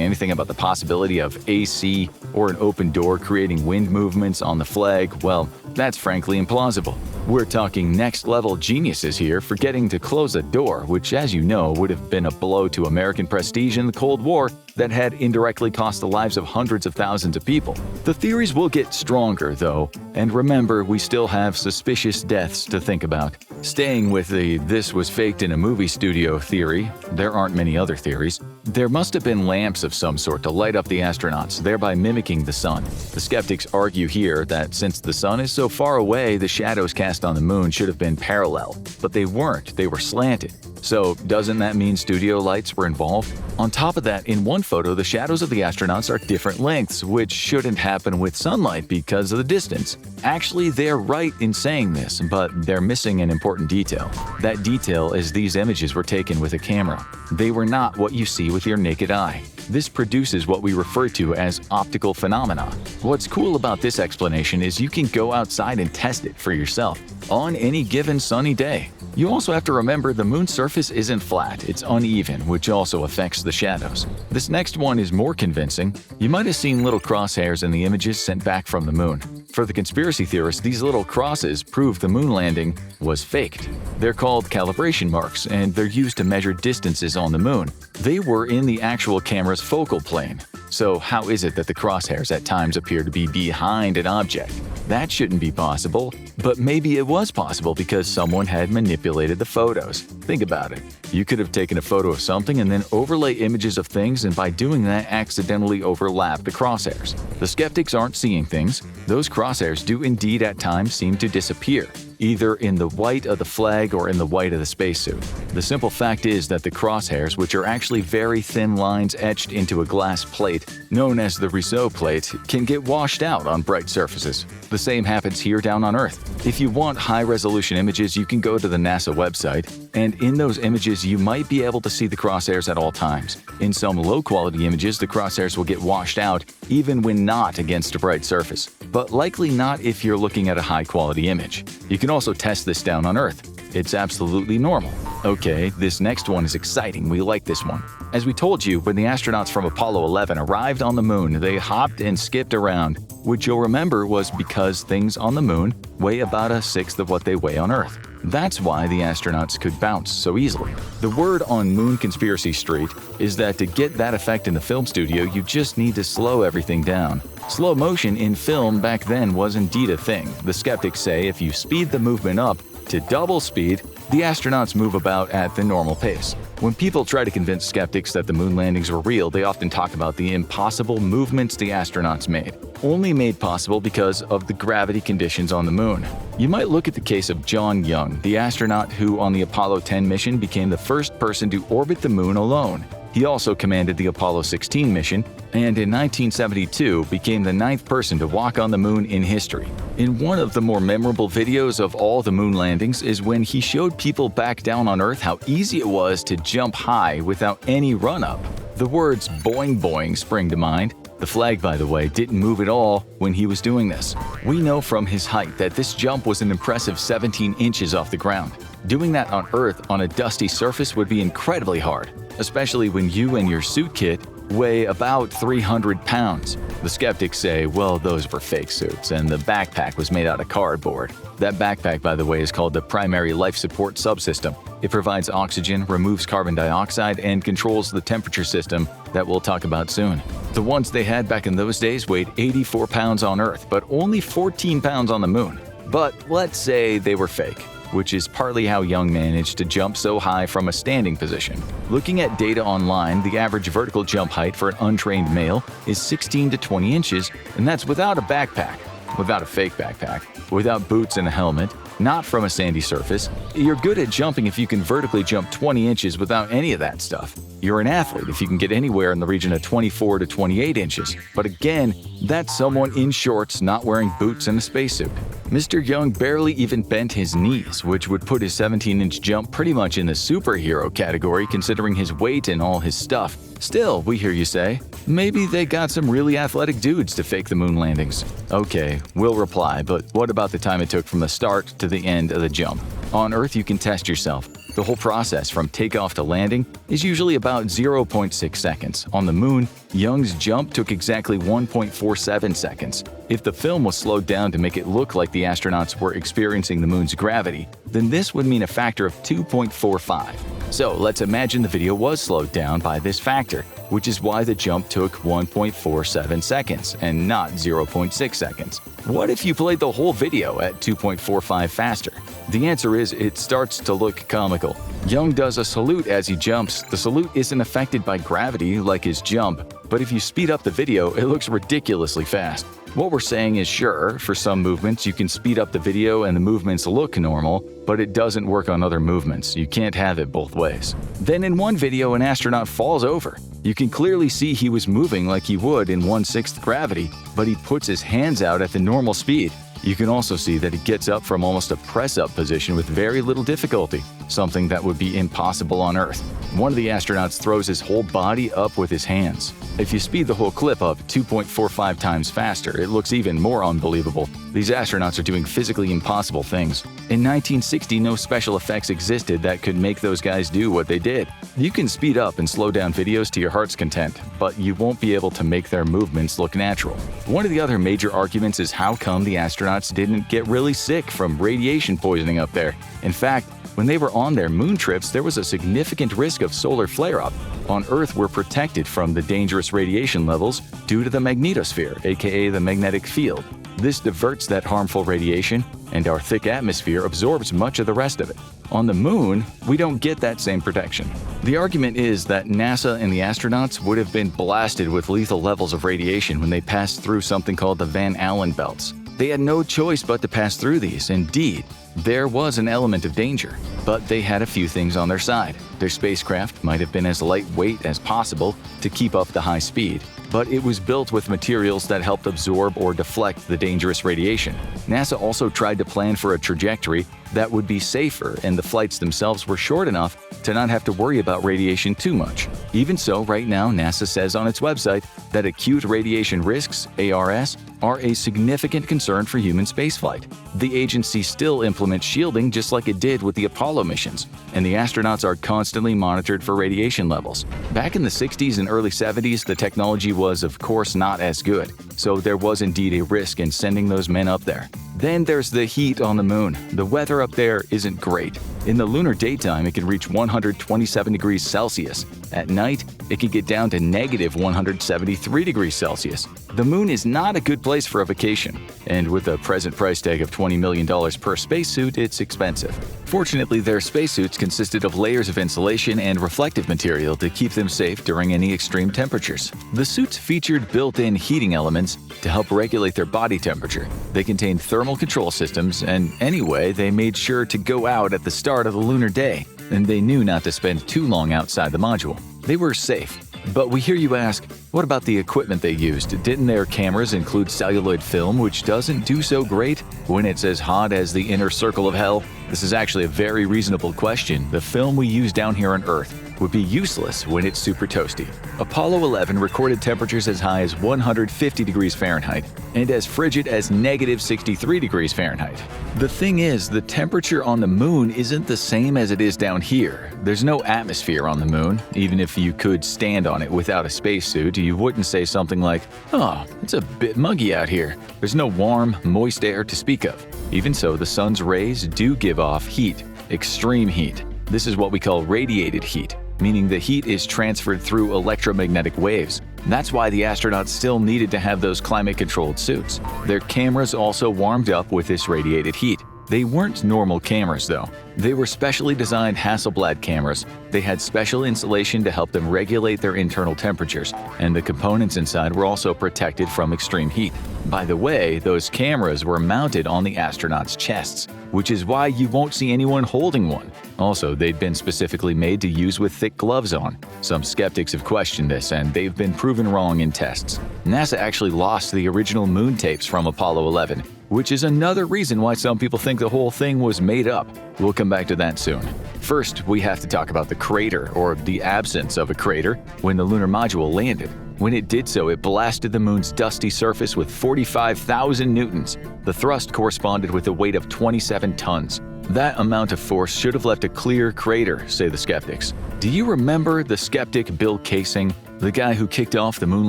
anything about the possibility of AC or an open door creating wind movements on the flag, well, that's frankly implausible. We're talking next-level geniuses here, forgetting to close a door, which, as you know, would have been a blow to American prestige in the Cold War that had indirectly cost the lives of hundreds of thousands of people. The theories will get stronger, though, and remember, we still have suspicious deaths to think about. Staying with the "this was faked in a movie studio" theory, there aren't many other theories. There must have been lamps of some sort to light up the astronauts, thereby mimicking the sun. The skeptics argue here that since the sun is so far away, the shadows cast on the moon should have been parallel, but they weren't, they were slanted. So doesn't that mean studio lights were involved? On top of that, in one photo, the shadows of the astronauts are different lengths, which shouldn't happen with sunlight because of the distance. Actually, they're right in saying this, but they're missing an important detail. That detail is these images were taken with a camera. They were not what you see with your naked eye. This produces what we refer to as optical phenomena. What's cool about this explanation is you can go outside and test it for yourself on any given sunny day. You also have to remember the moon's surface isn't flat, it's uneven, which also affects the shadows. This next one is more convincing. You might have seen little crosshairs in the images sent back from the moon. For the conspiracy theorists, these little crosses prove the moon landing was faked. They're called calibration marks, and they're used to measure distances on the moon. They were in the actual camera's focal plane. So how is it that the crosshairs at times appear to be behind an object? That shouldn't be possible, but maybe it was possible because someone had manipulated the photos. Think about it. You could have taken a photo of something and then overlay images of things, and by doing that accidentally overlap the crosshairs. The skeptics aren't seeing things. Those crosshairs do indeed at times seem to disappear, either in the white of the flag or in the white of the spacesuit. The simple fact is that the crosshairs, which are actually very thin lines etched into a glass plate known as the Rousseau plate, can get washed out on bright surfaces. The same happens here down on Earth. If you want high-resolution images, you can go to the NASA website, and in those images you might be able to see the crosshairs at all times. In some low-quality images, the crosshairs will get washed out even when not against a bright surface, but likely not if you're looking at a high-quality image. You can also test this down on Earth. It's absolutely normal. Okay, this next one is exciting. We like this one. As we told you, when the astronauts from Apollo 11 arrived on the moon, they hopped and skipped around, which you'll remember was because things on the moon weigh about a sixth of what they weigh on Earth. That's why the astronauts could bounce so easily. The word on Moon Conspiracy Street is that to get that effect in the film studio, you just need to slow everything down. Slow motion in film back then was indeed a thing. The skeptics say if you speed the movement up to double speed, the astronauts move about at the normal pace. When people try to convince skeptics that the moon landings were real, they often talk about the impossible movements the astronauts made, only made possible because of the gravity conditions on the moon. You might look at the case of John Young, the astronaut who on the Apollo 10 mission became the first person to orbit the moon alone. He also commanded the Apollo 16 mission, and in 1972 became the 9th person to walk on the moon in history. In one of the more memorable videos of all the moon landings is when he showed people back down on Earth how easy it was to jump high without any run-up. The words "boing boing" spring to mind. The flag, by the way, didn't move at all when he was doing this. We know from his height that this jump was an impressive 17 inches off the ground. Doing that on Earth on a dusty surface would be incredibly hard, especially when you and your suit kit weigh about 300 pounds. The skeptics say, well, those were fake suits, and the backpack was made out of cardboard. That backpack, by the way, is called the Primary Life Support Subsystem. It provides oxygen, removes carbon dioxide, and controls the temperature system that we'll talk about soon. The ones they had back in those days weighed 84 pounds on Earth, but only 14 pounds on the moon. But let's say they were fake. which is partly how Young managed to jump so high from a standing position. Looking at data online, the average vertical jump height for an untrained male is 16 to 20 inches, and that's without a backpack, without a fake backpack, without boots and a helmet, not from a sandy surface. You're good at jumping if you can vertically jump 20 inches without any of that stuff. You're an athlete if you can get anywhere in the region of 24 to 28 inches. But again, that's someone in shorts not wearing boots and a spacesuit. Mr. Young barely even bent his knees, which would put his 17-inch jump pretty much in the superhero category considering his weight and all his stuff. Still, we hear you say, maybe they got some really athletic dudes to fake the moon landings. Okay, we'll reply, but what about the time it took from the start to the end of the jump? On Earth, you can test yourself. The whole process from takeoff to landing is usually about 0.6 seconds. On the moon, Young's jump took exactly 1.47 seconds. If the film was slowed down to make it look like the astronauts were experiencing the moon's gravity, then this would mean a factor of 2.45. So let's imagine the video was slowed down by this factor, which is why the jump took 1.47 seconds and not 0.6 seconds. What if you played the whole video at 2.45 faster? The answer is it starts to look comical. Young does a salute as he jumps. The salute isn't affected by gravity like his jump, but if you speed up the video, it looks ridiculously fast. What we're saying is sure, for some movements you can speed up the video and the movements look normal, but it doesn't work on other movements. You can't have it both ways. Then in one video, an astronaut falls over. You can clearly see he was moving like he would in 1/6 gravity, but he puts his hands out at the normal speed. You can also see that he gets up from almost a press-up position with very little difficulty, something that would be impossible on Earth. One of the astronauts throws his whole body up with his hands. If you speed the whole clip up 2.45 times faster, it looks even more unbelievable. These astronauts are doing physically impossible things. In 1960, no special effects existed that could make those guys do what they did. You can speed up and slow down videos to your heart's content, but you won't be able to make their movements look natural. One of the other major arguments is how come the astronauts didn't get really sick from radiation poisoning up there. In fact, when they were on their moon trips, there was a significant risk of solar flare-up. On Earth, we're protected from the dangerous radiation levels due to the magnetosphere, aka the magnetic field. This diverts that harmful radiation, and our thick atmosphere absorbs much of the rest of it. On the moon, we don't get that same protection. The argument is that NASA and the astronauts would have been blasted with lethal levels of radiation when they passed through something called the Van Allen belts. They had no choice but to pass through these. Indeed, there was an element of danger, but they had a few things on their side. Their spacecraft might have been as lightweight as possible to keep up the high speed, but it was built with materials that helped absorb or deflect the dangerous radiation. NASA also tried to plan for a trajectory that would be safer, and the flights themselves were short enough to not have to worry about radiation too much. Even so, right now, NASA says on its website that acute radiation risks, ARS, are a significant concern for human spaceflight. The agency still implements shielding just like it did with the Apollo missions, and the astronauts are constantly monitored for radiation levels. Back in the 60s and early 70s, the technology was, of course, not as good, so there was indeed a risk in sending those men up there. Then there's the heat on the moon. The weather up there isn't great. In the lunar daytime, it can reach 127 degrees Celsius. At night, it can get down to negative 173 degrees Celsius. The moon is not a good place for a vacation, and with a present price tag of $20 million per spacesuit, it's expensive. Fortunately, their spacesuits consisted of layers of insulation and reflective material to keep them safe during any extreme temperatures. The suits featured built-in heating elements to help regulate their body temperature. They contained thermal control systems, and anyway, they made sure to go out at the start of the lunar day, and they knew not to spend too long outside the module. They were safe. But we hear you ask, what about the equipment they used? Didn't their cameras include celluloid film, which doesn't do so great when it's as hot as the inner circle of hell? This is actually a very reasonable question. The film we use down here on Earth would be useless when it's super toasty. Apollo 11 recorded temperatures as high as 150 degrees Fahrenheit and as frigid as negative 63 degrees Fahrenheit. The thing is, the temperature on the moon isn't the same as it is down here. There's no atmosphere on the moon. Even if you could stand on it without a spacesuit, you wouldn't say something like, "Oh, it's a bit muggy out here." There's no warm, moist air to speak of. Even so, the sun's rays do give off heat, extreme heat. This is what we call radiated heat, meaning the heat is transferred through electromagnetic waves. That's why the astronauts still needed to have those climate-controlled suits. Their cameras also warmed up with this radiated heat. They weren't normal cameras, though. They were specially designed Hasselblad cameras. They had special insulation to help them regulate their internal temperatures, and the components inside were also protected from extreme heat. By the way, those cameras were mounted on the astronauts' chests, which is why you won't see anyone holding one. Also, they'd been specifically made to use with thick gloves on. Some skeptics have questioned this, and they've been proven wrong in tests. NASA actually lost the original moon tapes from Apollo 11, which is another reason why some people think the whole thing was made up. We'll come back to that soon. First, we have to talk about the crater, or the absence of a crater, when the lunar module landed. When it did so, it blasted the moon's dusty surface with 45,000 newtons. The thrust corresponded with a weight of 27 tons. That amount of force should have left a clear crater, say the skeptics. Do you remember the skeptic Bill Kaysing, the guy who kicked off the moon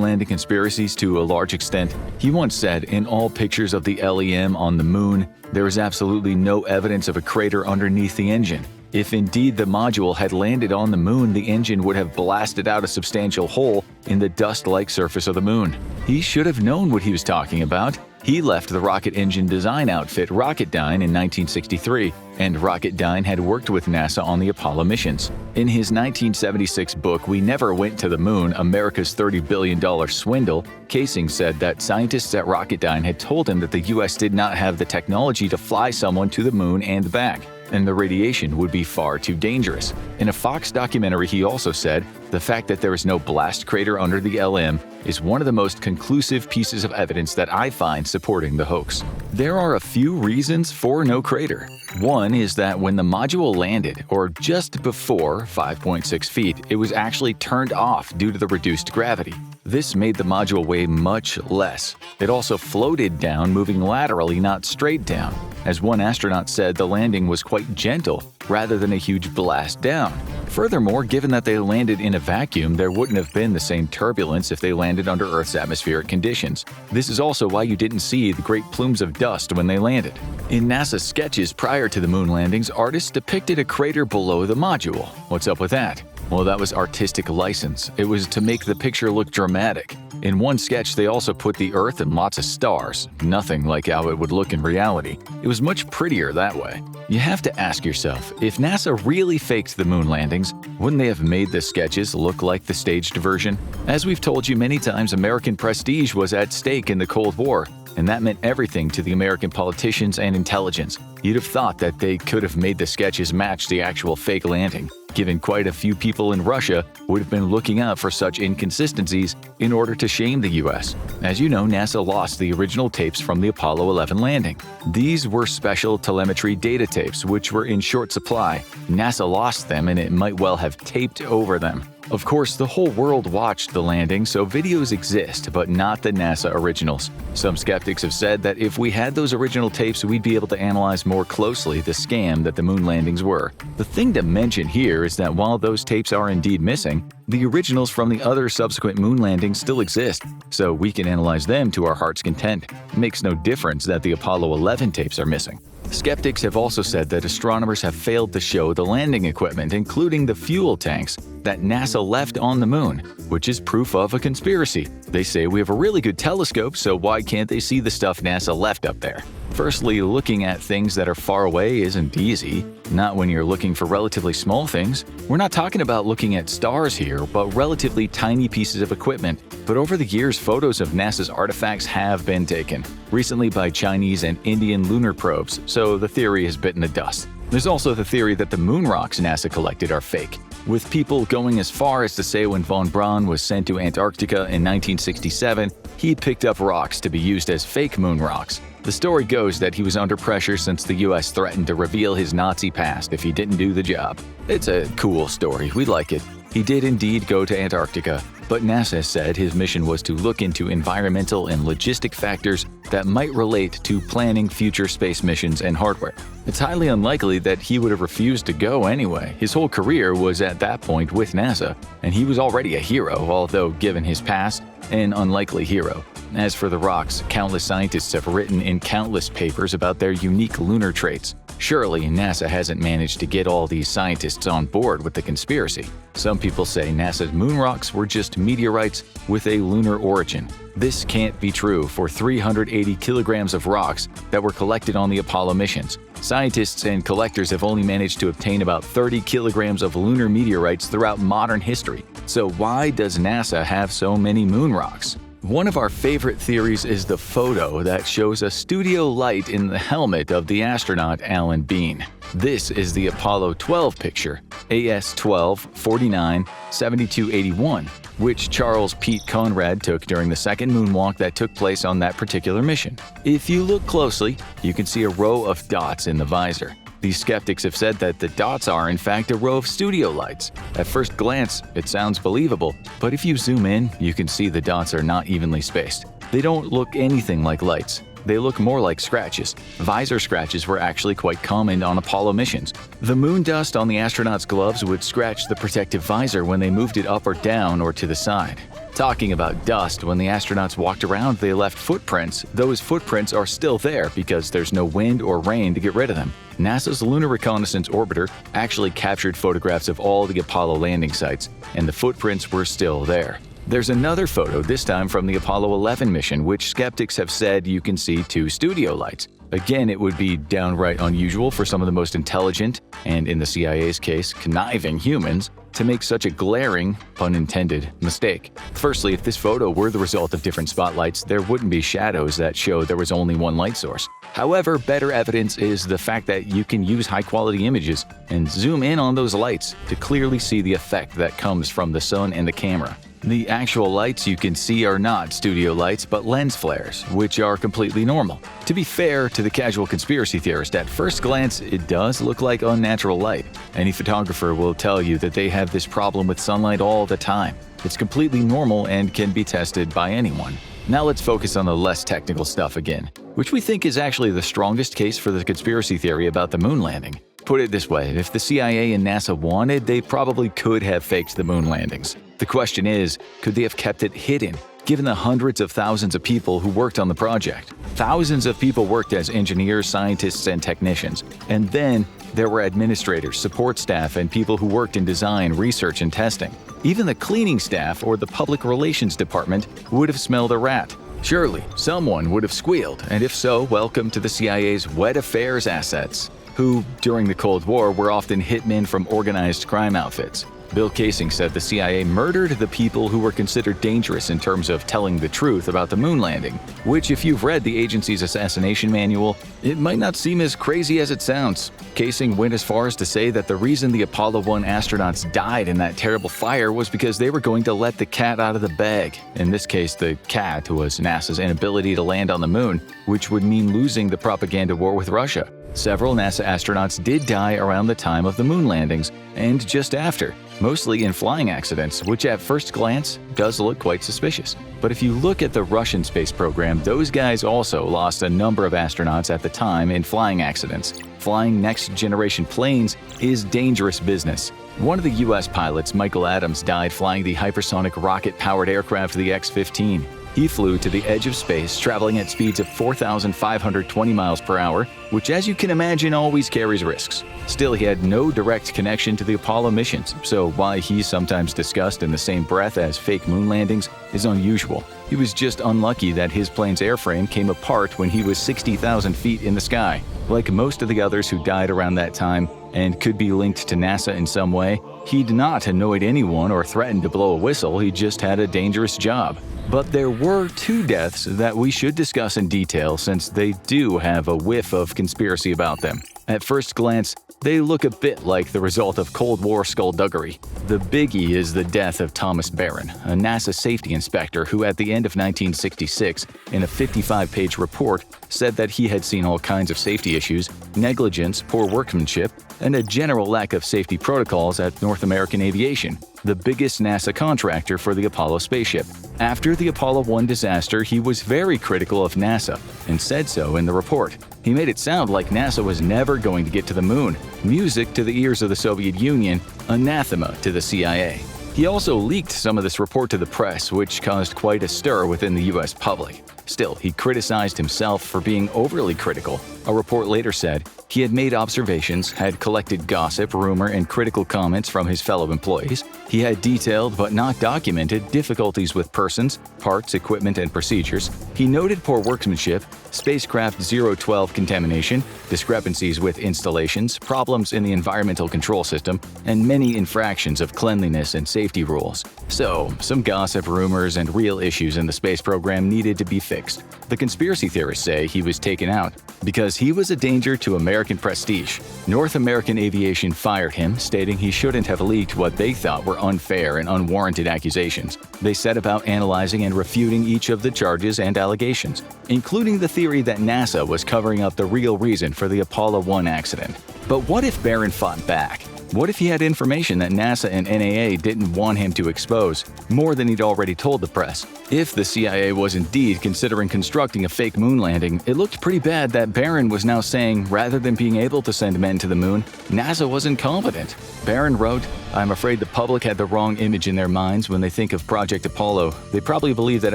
landing conspiracies to a large extent? He once said, in all pictures of the LEM on the moon, there is absolutely no evidence of a crater underneath the engine. If indeed the module had landed on the moon, the engine would have blasted out a substantial hole in the dust-like surface of the moon. He should have known what he was talking about. He left the rocket engine design outfit Rocketdyne in 1963, and Rocketdyne had worked with NASA on the Apollo missions. In his 1976 book, We Never Went to the Moon, America's $30 billion Swindle, Kaysing said that scientists at Rocketdyne had told him that the US did not have the technology to fly someone to the moon and back, and the radiation would be far too dangerous. In a Fox documentary, he also said, the fact that there is no blast crater under the LM is one of the most conclusive pieces of evidence that I find supporting the hoax. There are a few reasons for no crater. One is that when the module landed, or just before 5.6 feet, it was actually turned off due to the reduced gravity. This made the module weigh much less. It also floated down, moving laterally, not straight down. As one astronaut said, the landing was quite gentle, rather than a huge blast down. Furthermore, given that they landed in a vacuum, there wouldn't have been the same turbulence if they landed under Earth's atmospheric conditions. This is also why you didn't see the great plumes of dust when they landed. In NASA's sketches prior to the moon landings, artists depicted a crater below the module. What's up with that? Well, that was artistic license. It was to make the picture look dramatic. In one sketch, they also put the Earth and lots of stars. Nothing like how it would look in reality. It was much prettier that way. You have to ask yourself, if NASA really faked the moon landings, wouldn't they have made the sketches look like the staged version? As we've told you many times, American prestige was at stake in the Cold War, and that meant everything to the American politicians and intelligence. You'd have thought that they could have made the sketches match the actual fake landing, given quite a few people in Russia would have been looking out for such inconsistencies in order to shame the US. As you know, NASA lost the original tapes from the Apollo 11 landing. These were special telemetry data tapes, which were in short supply. NASA lost them, and it might well have taped over them. Of course, the whole world watched the landing, so videos exist, but not the NASA originals. Some skeptics have said that if we had those original tapes, we'd be able to analyze more closely the scam that the moon landings were. The thing to mention here is that while those tapes are indeed missing, the originals from the other subsequent moon landings still exist, so we can analyze them to our heart's content. It makes no difference that the Apollo 11 tapes are missing. Skeptics have also said that astronomers have failed to show the landing equipment, including the fuel tanks, that NASA left on the moon, which is proof of a conspiracy. They say we have a really good telescope, so why can't they see the stuff NASA left up there? Firstly, looking at things that are far away isn't easy, not when you're looking for relatively small things. We're not talking about looking at stars here, but relatively tiny pieces of equipment. But over the years, photos of NASA's artifacts have been taken, recently by Chinese and Indian lunar probes, so the theory has bitten the dust. There's also the theory that the moon rocks NASA collected are fake, with people going as far as to say when von Braun was sent to Antarctica in 1967, he picked up rocks to be used as fake moon rocks. The story goes that he was under pressure since the US threatened to reveal his Nazi past if he didn't do the job. It's a cool story, we like it. He did indeed go to Antarctica, but NASA said his mission was to look into environmental and logistic factors that might relate to planning future space missions and hardware. It's highly unlikely that he would have refused to go anyway. His whole career was at that point with NASA, and he was already a hero, although given his past, an unlikely hero. As for the rocks, countless scientists have written in countless papers about their unique lunar traits. Surely, NASA hasn't managed to get all these scientists on board with the conspiracy. Some people say NASA's moon rocks were just meteorites with a lunar origin. This can't be true for 380 kilograms of rocks that were collected on the Apollo missions. Scientists and collectors have only managed to obtain about 30 kilograms of lunar meteorites throughout modern history. So why does NASA have so many moon rocks? One of our favorite theories is the photo that shows a studio light in the helmet of the astronaut Alan Bean. This is the Apollo 12 picture, AS-12-49-7281, which Charles Pete Conrad took during the second moonwalk that took place on that particular mission. If you look closely, you can see a row of dots in the visor. These skeptics have said that the dots are, in fact, a row of studio lights. At first glance, it sounds believable, but if you zoom in, you can see the dots are not evenly spaced. They don't look anything like lights. They look more like scratches. Visor scratches were actually quite common on Apollo missions. The moon dust on the astronauts' gloves would scratch the protective visor when they moved it up or down or to the side. Talking about dust, when the astronauts walked around, they left footprints. Those footprints are still there because there's no wind or rain to get rid of them. NASA's Lunar Reconnaissance Orbiter actually captured photographs of all the Apollo landing sites, and the footprints were still there. There's another photo, this time from the Apollo 11 mission, which skeptics have said you can see two studio lights. Again, it would be downright unusual for some of the most intelligent, and in the CIA's case, conniving humans, to make such a glaring, pun intended, mistake. Firstly, if this photo were the result of different spotlights, there wouldn't be shadows that show there was only one light source. However, better evidence is the fact that you can use high-quality images and zoom in on those lights to clearly see the effect that comes from the sun and the camera. The actual lights you can see are not studio lights but lens flares, which are completely normal. To be fair to the casual conspiracy theorist, at first glance it does look like unnatural light. Any photographer will tell you that they have this problem with sunlight all the time. It's completely normal and can be tested by anyone. Now let's focus on the less technical stuff again, which we think is actually the strongest case for the conspiracy theory about the moon landing. Put it this way, if the CIA and NASA wanted, they probably could have faked the moon landings. The question is, could they have kept it hidden, given the hundreds of thousands of people who worked on the project? Thousands of people worked as engineers, scientists, and technicians. And then there were administrators, support staff, and people who worked in design, research, and testing. Even the cleaning staff or the public relations department would have smelled a rat. Surely, someone would have squealed, and if so, welcome to the CIA's wet affairs assets, who, during the Cold War, were often hitmen from organized crime outfits. Bill Casing said the CIA murdered the people who were considered dangerous in terms of telling the truth about the moon landing, which, if you've read the agency's assassination manual, it might not seem as crazy as it sounds. Casing went as far as to say that the reason the Apollo 1 astronauts died in that terrible fire was because they were going to let the cat out of the bag. In this case, the cat was NASA's inability to land on the moon, which would mean losing the propaganda war with Russia. Several NASA astronauts did die around the time of the moon landings, and just after, mostly in flying accidents, which at first glance does look quite suspicious. But if you look at the Russian space program, those guys also lost a number of astronauts at the time in flying accidents. Flying next-generation planes is dangerous business. One of the US pilots, Michael Adams, died flying the hypersonic rocket-powered aircraft the X-15. He flew to the edge of space, traveling at speeds of 4,520 miles per hour, which, as you can imagine, always carries risks. Still, he had no direct connection to the Apollo missions, so why he's sometimes discussed in the same breath as fake moon landings is unusual. He was just unlucky that his plane's airframe came apart when he was 60,000 feet in the sky. Like most of the others who died around that time and could be linked to NASA in some way, he'd not annoyed anyone or threatened to blow a whistle, he just had a dangerous job. But there were two deaths that we should discuss in detail since they do have a whiff of conspiracy about them. At first glance, they look a bit like the result of Cold War skullduggery. The biggie is the death of Thomas Barron, a NASA safety inspector who at the end of 1966, in a 55-page report, said that he had seen all kinds of safety issues, negligence, poor workmanship, and a general lack of safety protocols at North American Aviation, the biggest NASA contractor for the Apollo spaceship. After the Apollo 1 disaster, he was very critical of NASA and said so in the report. He made it sound like NASA was never going to get to the moon, music to the ears of the Soviet Union, anathema to the CIA. He also leaked some of this report to the press, which caused quite a stir within the US public. Still, he criticized himself for being overly critical. A report later said he had made observations, had collected gossip, rumor, and critical comments from his fellow employees. He had detailed but not documented difficulties with persons, parts, equipment, and procedures. He noted poor workmanship, spacecraft 012 contamination, discrepancies with installations, problems in the environmental control system, and many infractions of cleanliness and safety rules. So, some gossip, rumors, and real issues in the space program needed to be fixed. The conspiracy theorists say he was taken out because he was a danger to American prestige. North American Aviation fired him, stating he shouldn't have leaked what they thought were unfair and unwarranted accusations. They set about analyzing and refuting each of the charges and allegations, including the theory that NASA was covering up the real reason for the Apollo 1 accident. But what if Barron fought back? What if he had information that NASA and NAA didn't want him to expose, more than he'd already told the press? If the CIA was indeed considering constructing a fake moon landing, it looked pretty bad that Barron was now saying rather than being able to send men to the moon, NASA was incompetent. Barron wrote, "I'm afraid the public had the wrong image in their minds when they think of Project Apollo. They probably believe that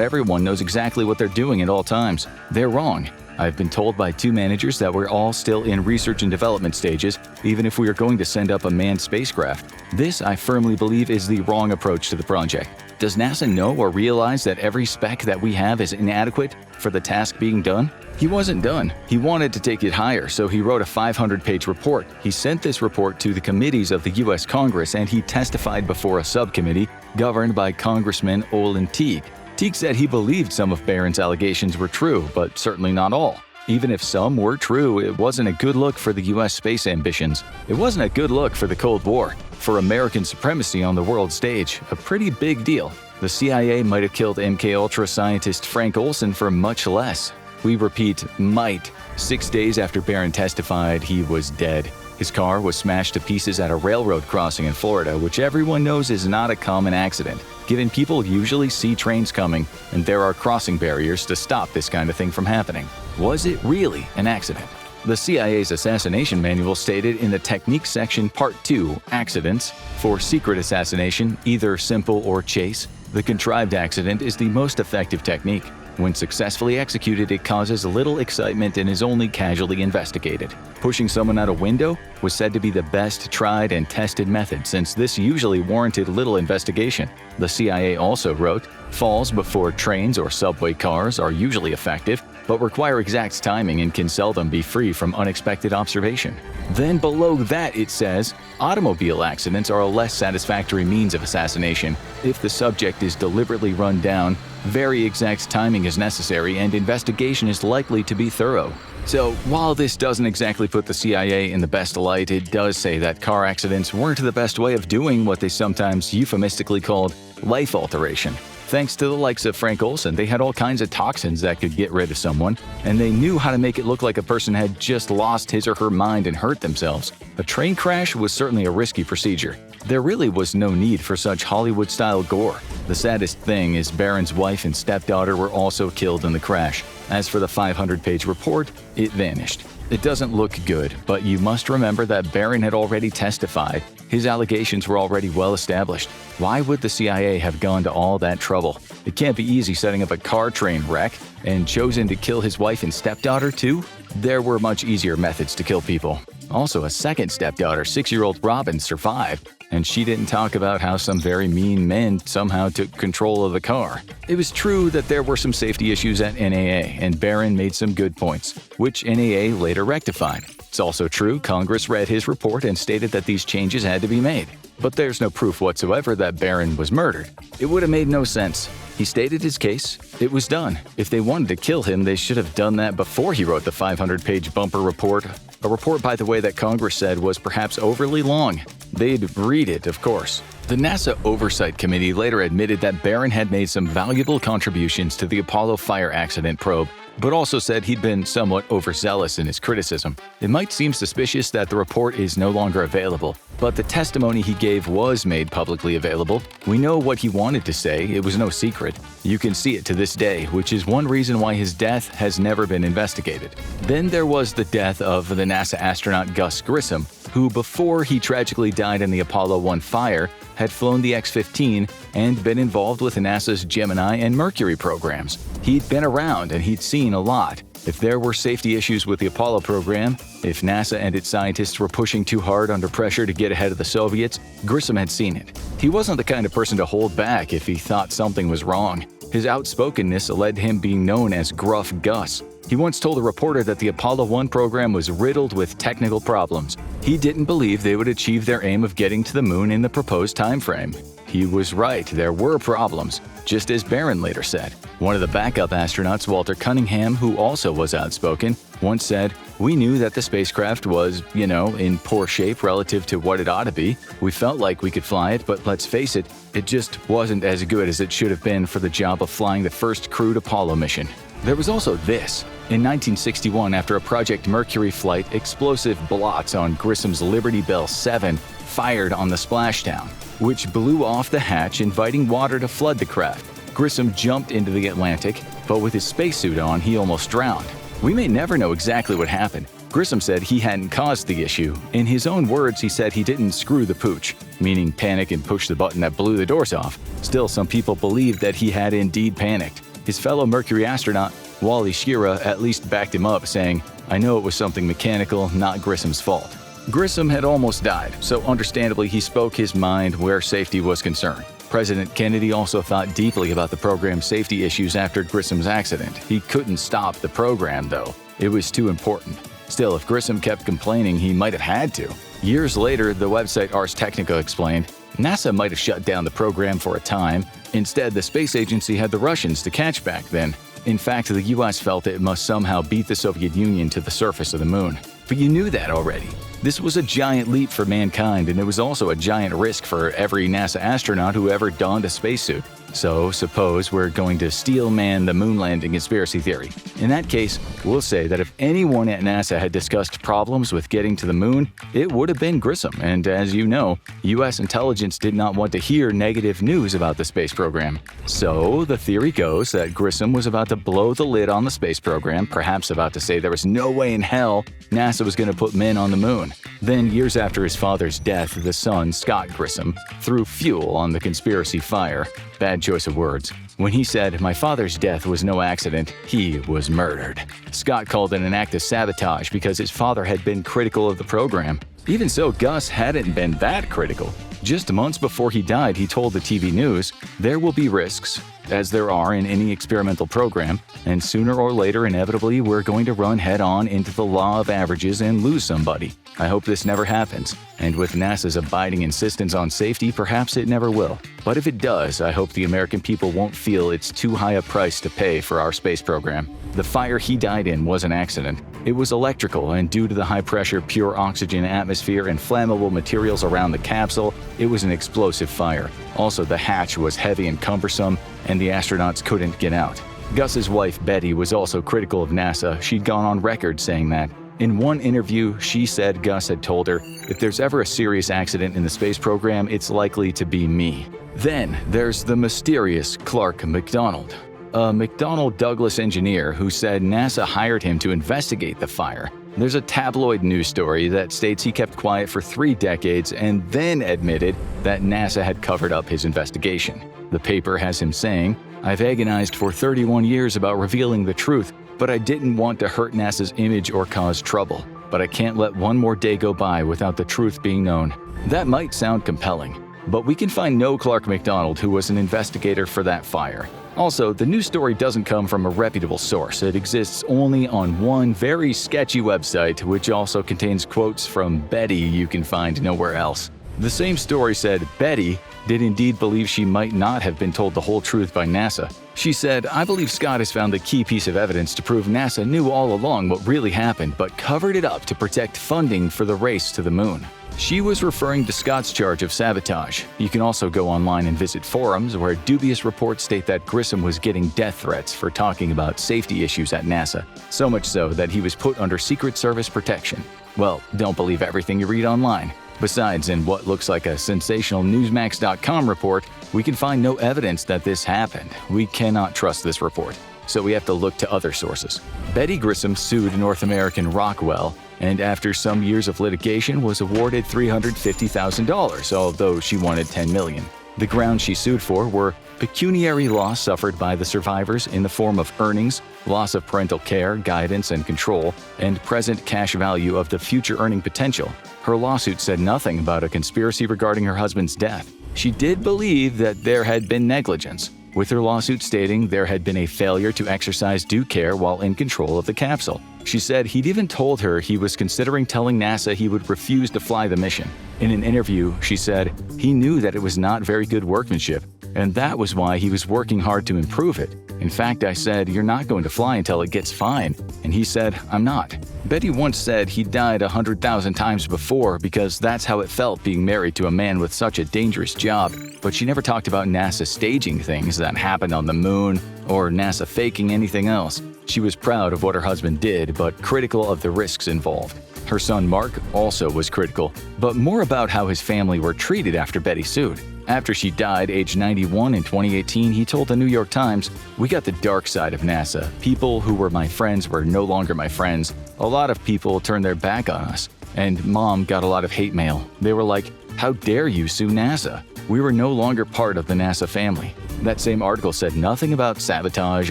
everyone knows exactly what they're doing at all times. They're wrong. I've been told by 2 managers that we're all still in research and development stages, even if we are going to send up a manned spacecraft. This, I firmly believe, is the wrong approach to the project. Does NASA know or realize that every spec that we have is inadequate for the task being done?" He wasn't done. He wanted to take it higher, so he wrote a 500-page report. He sent this report to the committees of the U.S. Congress, and he testified before a subcommittee governed by Congressman Olin Teague. Teague said he believed some of Barron's allegations were true, but certainly not all. Even if some were true, it wasn't a good look for the U.S. space ambitions. It wasn't a good look for the Cold War. For American supremacy on the world stage, a pretty big deal. The CIA might have killed MKUltra scientist Frank Olson for much less. We repeat, might. 6 days after Barron testified, he was dead. His car was smashed to pieces at a railroad crossing in Florida, which everyone knows is not a common accident, given people usually see trains coming and there are crossing barriers to stop this kind of thing from happening. Was it really an accident? The CIA's assassination manual stated in the Technique section Part 2, Accidents, for secret assassination, either simple or chase, the contrived accident is the most effective technique. When successfully executed, it causes little excitement and is only casually investigated. Pushing someone out a window was said to be the best tried and tested method, since this usually warranted little investigation. The CIA also wrote, "Falls before trains or subway cars are usually effective, but require exact timing and can seldom be free from unexpected observation." Then below that it says, "Automobile accidents are a less satisfactory means of assassination. If the subject is deliberately run down, very exact timing is necessary and investigation is likely to be thorough." So, while this doesn't exactly put the CIA in the best light, it does say that car accidents weren't the best way of doing what they sometimes euphemistically called life alteration. Thanks to the likes of Frank Olson, they had all kinds of toxins that could get rid of someone, and they knew how to make it look like a person had just lost his or her mind and hurt themselves. A train crash was certainly a risky procedure. There really was no need for such Hollywood-style gore. The saddest thing is Barron's wife and stepdaughter were also killed in the crash. As for the 500-page report, it vanished. It doesn't look good, but you must remember that Barron had already testified. His allegations were already well established. Why would the CIA have gone to all that trouble? It can't be easy setting up a car train wreck and chosen to kill his wife and stepdaughter too? There were much easier methods to kill people. Also, a second stepdaughter, 6-year-old Robin, survived, and she didn't talk about how some very mean men somehow took control of the car. It was true that there were some safety issues at NAA, and Barron made some good points, which NAA later rectified. It's also true Congress read his report and stated that these changes had to be made. But there's no proof whatsoever that Barron was murdered. It would have made no sense. He stated his case. It was done. If they wanted to kill him, they should have done that before he wrote the 500-page bumper report. A report, by the way, that Congress said was perhaps overly long. They'd read it, of course. The NASA Oversight Committee later admitted that Barron had made some valuable contributions to the Apollo fire accident probe, but also said he'd been somewhat overzealous in his criticism. It might seem suspicious that the report is no longer available, but the testimony he gave was made publicly available. We know what he wanted to say, it was no secret. You can see it to this day, which is one reason why his death has never been investigated. Then there was the death of the NASA astronaut Gus Grissom, who before he tragically died in the Apollo 1 fire, had flown the X-15 and been involved with NASA's Gemini and Mercury programs. He'd been around and he'd seen a lot. If there were safety issues with the Apollo program, if NASA and its scientists were pushing too hard under pressure to get ahead of the Soviets, Grissom had seen it. He wasn't the kind of person to hold back if he thought something was wrong. His outspokenness led to him being known as Gruff Gus. He once told a reporter that the Apollo 1 program was riddled with technical problems. He didn't believe they would achieve their aim of getting to the moon in the proposed time frame. He was right, there were problems, just as Barron later said. One of the backup astronauts, Walter Cunningham, who also was outspoken, once said, "We knew that the spacecraft was, in poor shape relative to what it ought to be. We felt like we could fly it, but let's face it, it just wasn't as good as it should have been for the job of flying the first crewed Apollo mission." There was also this. In 1961, after a Project Mercury flight, explosive blots on Grissom's Liberty Bell 7 fired on the splashdown, which blew off the hatch, inviting water to flood the craft. Grissom jumped into the Atlantic, but with his spacesuit on, he almost drowned. We may never know exactly what happened. Grissom said he hadn't caused the issue. In his own words, he said he didn't screw the pooch, meaning panic and push the button that blew the doors off. Still, some people believed that he had indeed panicked. His fellow Mercury astronaut, Wally Schirra, at least backed him up, saying, "I know it was something mechanical, not Grissom's fault." Grissom had almost died, so understandably he spoke his mind where safety was concerned. President Kennedy also thought deeply about the program's safety issues after Grissom's accident. He couldn't stop the program, though. It was too important. Still, if Grissom kept complaining, he might have had to. Years later, the website Ars Technica explained, NASA might have shut down the program for a time. Instead, the space agency had the Russians to catch back then. In fact, the US felt it must somehow beat the Soviet Union to the surface of the moon. But you knew that already. This was a giant leap for mankind, and it was also a giant risk for every NASA astronaut who ever donned a spacesuit. So, suppose we're going to steel man the moon landing conspiracy theory. In that case, we'll say that if anyone at NASA had discussed problems with getting to the moon, it would have been Grissom. And as you know, US intelligence did not want to hear negative news about the space program. So, the theory goes that Grissom was about to blow the lid on the space program, perhaps about to say there was no way in hell NASA was going to put men on the moon. Then, years after his father's death, the son, Scott Grissom, threw fuel on the conspiracy fire. Bad choice of words. When he said, "My father's death was no accident, he was murdered." Scott called it an act of sabotage because his father had been critical of the program. Even so, Gus hadn't been that critical. Just months before he died, he told the TV news, "There will be risks, as there are in any experimental program, and sooner or later, inevitably, we're going to run head-on into the law of averages and lose somebody. I hope this never happens, and with NASA's abiding insistence on safety, perhaps it never will. But if it does, I hope the American people won't feel it's too high a price to pay for our space program." The fire he died in was an accident. It was electrical, and due to the high-pressure, pure oxygen atmosphere and flammable materials around the capsule, it was an explosive fire. Also, the hatch was heavy and cumbersome, and the astronauts couldn't get out. Gus's wife, Betty, was also critical of NASA. She'd gone on record saying that. In one interview, she said Gus had told her, "If there's ever a serious accident in the space program, it's likely to be me." Then there's the mysterious Clark McDonald, a McDonnell Douglas engineer who said NASA hired him to investigate the fire. There's a tabloid news story that states he kept quiet for 3 decades and then admitted that NASA had covered up his investigation. The paper has him saying, "I've agonized for 31 years about revealing the truth, but I didn't want to hurt NASA's image or cause trouble. But I can't let one more day go by without the truth being known." That might sound compelling, but we can find no Clark McDonald who was an investigator for that fire. Also, the news story doesn't come from a reputable source. It exists only on one very sketchy website, which also contains quotes from Betty you can find nowhere else. The same story said Betty did indeed believe she might not have been told the whole truth by NASA. She said, "I believe Scott has found the key piece of evidence to prove NASA knew all along what really happened but covered it up to protect funding for the race to the moon." She was referring to Scott's charge of sabotage. You can also go online and visit forums where dubious reports state that Grissom was getting death threats for talking about safety issues at NASA, so much so that he was put under Secret Service protection. Well, don't believe everything you read online. Besides, in what looks like a sensational Newsmax.com report, we can find no evidence that this happened. We cannot trust this report, so we have to look to other sources. Betty Grissom sued North American Rockwell, and after some years of litigation was awarded $350,000, although she wanted $10 million. The grounds she sued for were pecuniary loss suffered by the survivors in the form of earnings, loss of parental care, guidance, and control, and present cash value of the future earning potential. Her lawsuit said nothing about a conspiracy regarding her husband's death. She did believe that there had been negligence. with her lawsuit stating there had been a failure to exercise due care while in control of the capsule. She said he'd even told her he was considering telling NASA he would refuse to fly the mission. In an interview, she said he knew that it was not very good workmanship, and that was why he was working hard to improve it. In fact, I said, "You're not going to fly until it gets fine." And he said, "I'm not." Betty once said he died 100,000 times before because that's how it felt being married to a man with such a dangerous job. But she never talked about NASA staging things that happened on the moon or NASA faking anything else. She was proud of what her husband did, but critical of the risks involved. Her son Mark also was critical, but more about how his family were treated after Betty sued. After she died, aged 91 in 2018, he told the New York Times, "We got the dark side of NASA. People who were my friends were no longer my friends. A lot of people turned their back on us. And Mom got a lot of hate mail. They were like, 'How dare you sue NASA?' We were no longer part of the NASA family." That same article said nothing about sabotage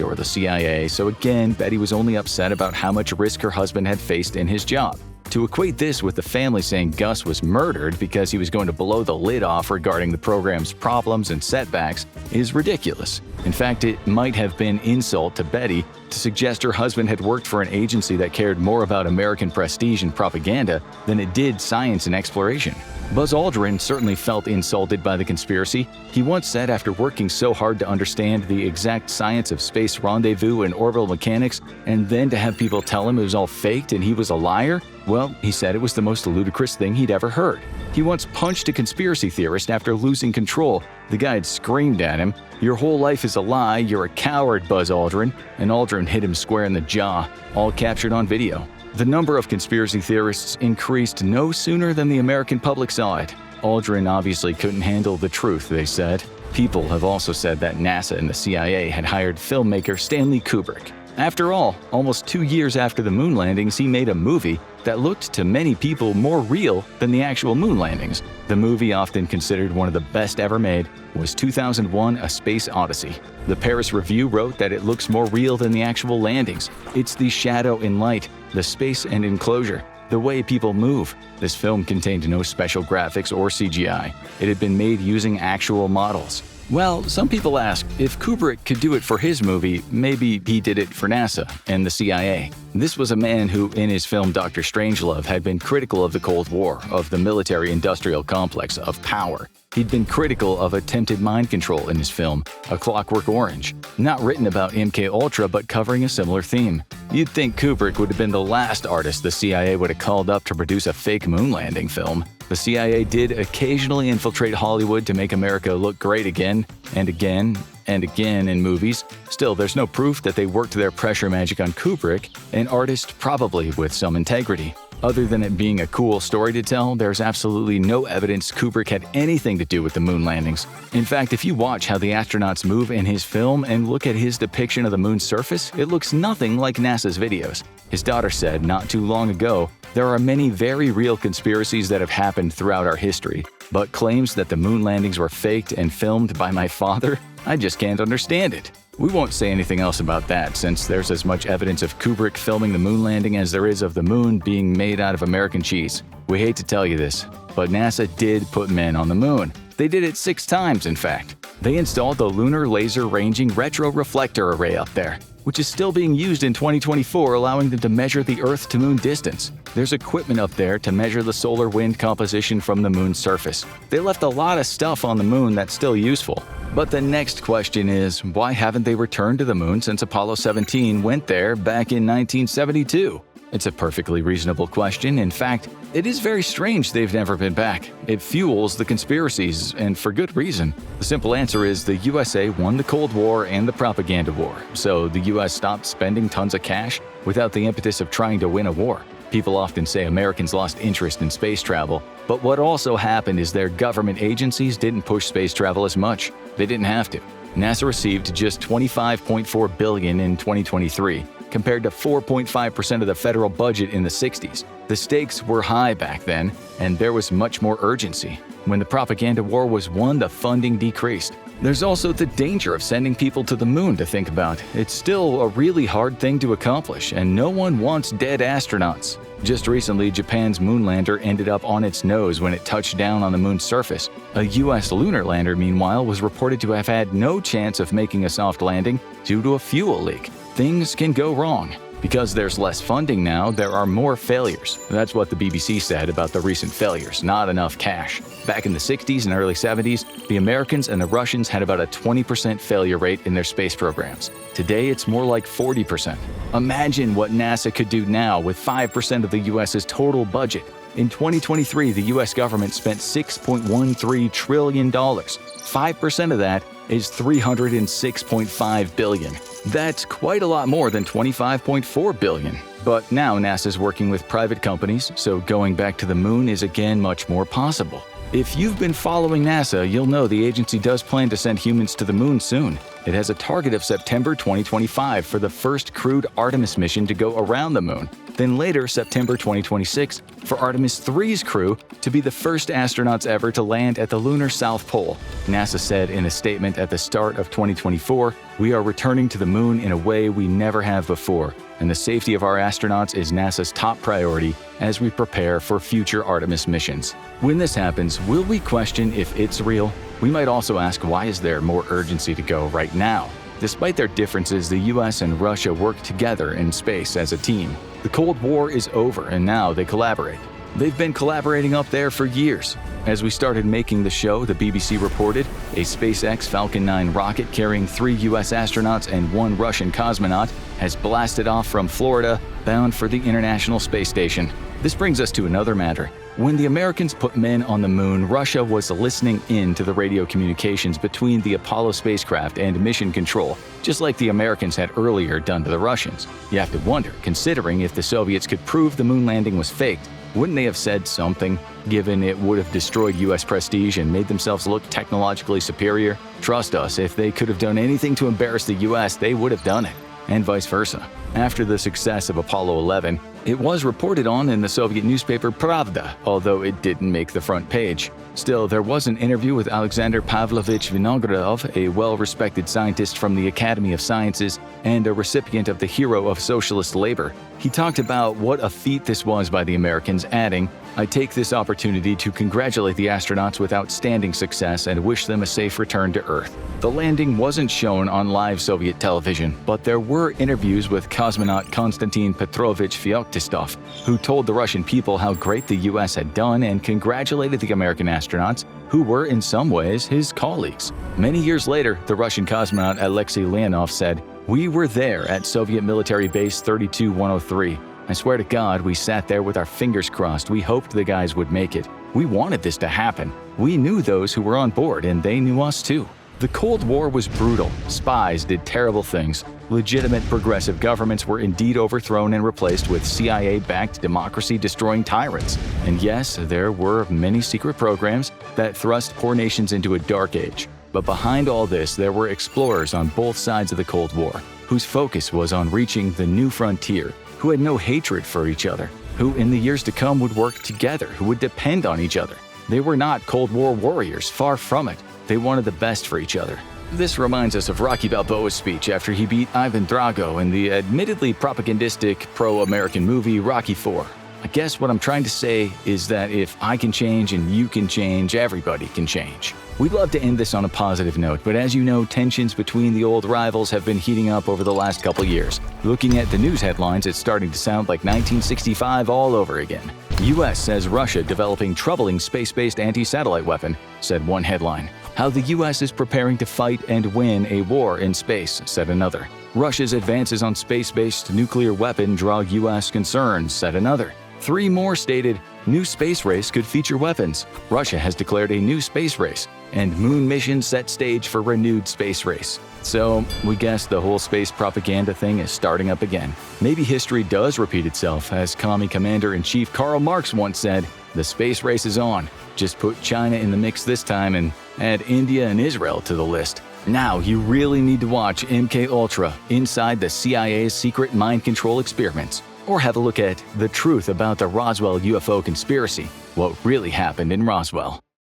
or the CIA, so again, Betty was only upset about how much risk her husband had faced in his job. To equate this with the family saying Gus was murdered because he was going to blow the lid off regarding the program's problems and setbacks is ridiculous. In fact, it might have been insult to Betty to suggest her husband had worked for an agency that cared more about American prestige and propaganda than it did science and exploration. Buzz Aldrin certainly felt insulted by the conspiracy. He once said after working so hard to understand the exact science of space rendezvous and orbital mechanics, and then to have people tell him it was all faked and he was a liar, well, he said it was the most ludicrous thing he'd ever heard. He once punched a conspiracy theorist after losing control. The guy had screamed at him, "Your whole life is a lie, you're a coward, Buzz Aldrin," and Aldrin hit him square in the jaw, all captured on video. The number of conspiracy theorists increased no sooner than the American public saw it. Aldrin obviously couldn't handle the truth, they said. People have also said that NASA and the CIA had hired filmmaker Stanley Kubrick. After all, almost 2 years after the moon landings, he made a movie that looked to many people more real than the actual moon landings. The movie, often considered one of the best ever made, was 2001: A Space Odyssey. The Paris Review wrote that it looks more real than the actual landings. It's the shadow in light, the space and enclosure, the way people move. This film contained no special graphics or CGI. It had been made using actual models. Well, some people ask, if Kubrick could do it for his movie, maybe he did it for NASA and the CIA. This was a man who, in his film Dr. Strangelove, had been critical of the Cold War, of the military-industrial complex, of power. He'd been critical of attempted mind control in his film, A Clockwork Orange, not written about MKUltra but covering a similar theme. You'd think Kubrick would have been the last artist the CIA would have called up to produce a fake moon landing film. The CIA did occasionally infiltrate Hollywood to make America look great again and again and again in movies. Still, there's no proof that they worked their pressure magic on Kubrick, an artist probably with some integrity. Other than it being a cool story to tell, there's absolutely no evidence Kubrick had anything to do with the moon landings. In fact, if you watch how the astronauts move in his film and look at his depiction of the moon's surface, it looks nothing like NASA's videos. His daughter said not too long ago, "There are many very real conspiracies that have happened throughout our history, but claims that the moon landings were faked and filmed by my father? I just can't understand it." We won't say anything else about that, since there's as much evidence of Kubrick filming the moon landing as there is of the moon being made out of American cheese. We hate to tell you this, but NASA did put men on the moon. They did it 6 times, in fact. They installed the Lunar Laser Ranging Retroreflector Array up there, which is still being used in 2024, allowing them to measure the Earth-to-Moon distance. There's equipment up there to measure the solar wind composition from the moon's surface. They left a lot of stuff on the moon that's still useful. But the next question is, why haven't they returned to the moon since Apollo 17 went there back in 1972? It's a perfectly reasonable question. In fact, it is very strange they've never been back. It fuels the conspiracies, and for good reason. The simple answer is the USA won the Cold War and the propaganda war, so the US stopped spending tons of cash without the impetus of trying to win a war. People often say Americans lost interest in space travel, but what also happened is their government agencies didn't push space travel as much. They didn't have to. NASA received just $25.4 billion in 2023, compared to 4.5% of the federal budget in the 60s. The stakes were high back then, and there was much more urgency. When the propaganda war was won, the funding decreased. There's also the danger of sending people to the moon to think about. It's still a really hard thing to accomplish, and no one wants dead astronauts. Just recently, Japan's moonlander ended up on its nose when it touched down on the moon's surface. A U.S. lunar lander, meanwhile, was reported to have had no chance of making a soft landing due to a fuel leak. Things can go wrong. Because there's less funding now, there are more failures. That's what the BBC said about the recent failures, not enough cash. Back in the 60s and early 70s, the Americans and the Russians had about a 20% failure rate in their space programs. Today, it's more like 40%. Imagine what NASA could do now with 5% of the U.S.'s total budget. In 2023, the U.S. government spent $6.13 trillion. 5% of that is $306.5 billion. That's quite a lot more than $25.4 billion. But now NASA's working with private companies, so going back to the moon is again much more possible. If you've been following NASA, you'll know the agency does plan to send humans to the moon soon. It has a target of September 2025 for the first crewed Artemis mission to go around the moon. Then later, September 2026, for Artemis 3's crew to be the first astronauts ever to land at the lunar South Pole. NASA said in a statement at the start of 2024, "We are returning to the moon in a way we never have before, and the safety of our astronauts is NASA's top priority as we prepare for future Artemis missions." When this happens, will we question if it's real? We might also ask, why is there more urgency to go right now? Despite their differences, the US and Russia work together in space as a team. The Cold War is over, and now they collaborate. They've been collaborating up there for years. As we started making the show, the BBC reported a SpaceX Falcon 9 rocket carrying 3 US astronauts and 1 Russian cosmonaut has blasted off from Florida, bound for the International Space Station. This brings us to another matter. When the Americans put men on the moon, Russia was listening in to the radio communications between the Apollo spacecraft and mission control, just like the Americans had earlier done to the Russians. You have to wonder, considering if the Soviets could prove the moon landing was faked, wouldn't they have said something, given it would have destroyed US prestige and made themselves look technologically superior? Trust us, if they could have done anything to embarrass the US, they would have done it, and vice versa. After the success of Apollo 11, it was reported on in the Soviet newspaper Pravda, although it didn't make the front page. Still, there was an interview with Alexander Pavlovich Vinogradov, a well-respected scientist from the Academy of Sciences and a recipient of the Hero of Socialist Labor. He talked about what a feat this was by the Americans, adding, "I take this opportunity to congratulate the astronauts with outstanding success and wish them a safe return to Earth." The landing wasn't shown on live Soviet television, but there were interviews with cosmonaut Konstantin Petrovich Feoktistov, who told the Russian people how great the US had done and congratulated the American astronauts, who were in some ways his colleagues. Many years later, the Russian cosmonaut Alexei Leonov said, "We were there at Soviet military base 32103. I swear to God, we sat there with our fingers crossed. We hoped the guys would make it. We wanted this to happen. We knew those who were on board, and they knew us too." The Cold War was brutal. Spies did terrible things. Legitimate progressive governments were indeed overthrown and replaced with CIA-backed democracy-destroying tyrants. And yes, there were many secret programs that thrust poor nations into a dark age. But behind all this, there were explorers on both sides of the Cold War, whose focus was on reaching the new frontier, who had no hatred for each other, who in the years to come would work together, who would depend on each other. They were not Cold War warriors, far from it. They wanted the best for each other. This reminds us of Rocky Balboa's speech after he beat Ivan Drago in the admittedly propagandistic pro-American movie Rocky IV. I guess what I'm trying to say is that if I can change and you can change, everybody can change. We'd love to end this on a positive note, but as you know, tensions between the old rivals have been heating up over the last couple years. Looking at the news headlines, it's starting to sound like 1965 all over again. US says Russia developing troubling space-based anti-satellite weapon, said one headline. How the US is preparing to fight and win a war in space, said another. Russia's advances on space-based nuclear weapon draw US concerns, said another. 3 more stated, new space race could feature weapons. Russia has declared a new space race, and moon mission set stage for renewed space race. So, we guess the whole space propaganda thing is starting up again. Maybe history does repeat itself, as Commie Commander-in-Chief Karl Marx once said, "The space race is on. Just put China in the mix this time and add India and Israel to the list." Now you really need to watch MK Ultra, Inside the CIA's Secret Mind Control Experiments, or have a look at The Truth About the Roswell UFO Conspiracy, what really happened in Roswell.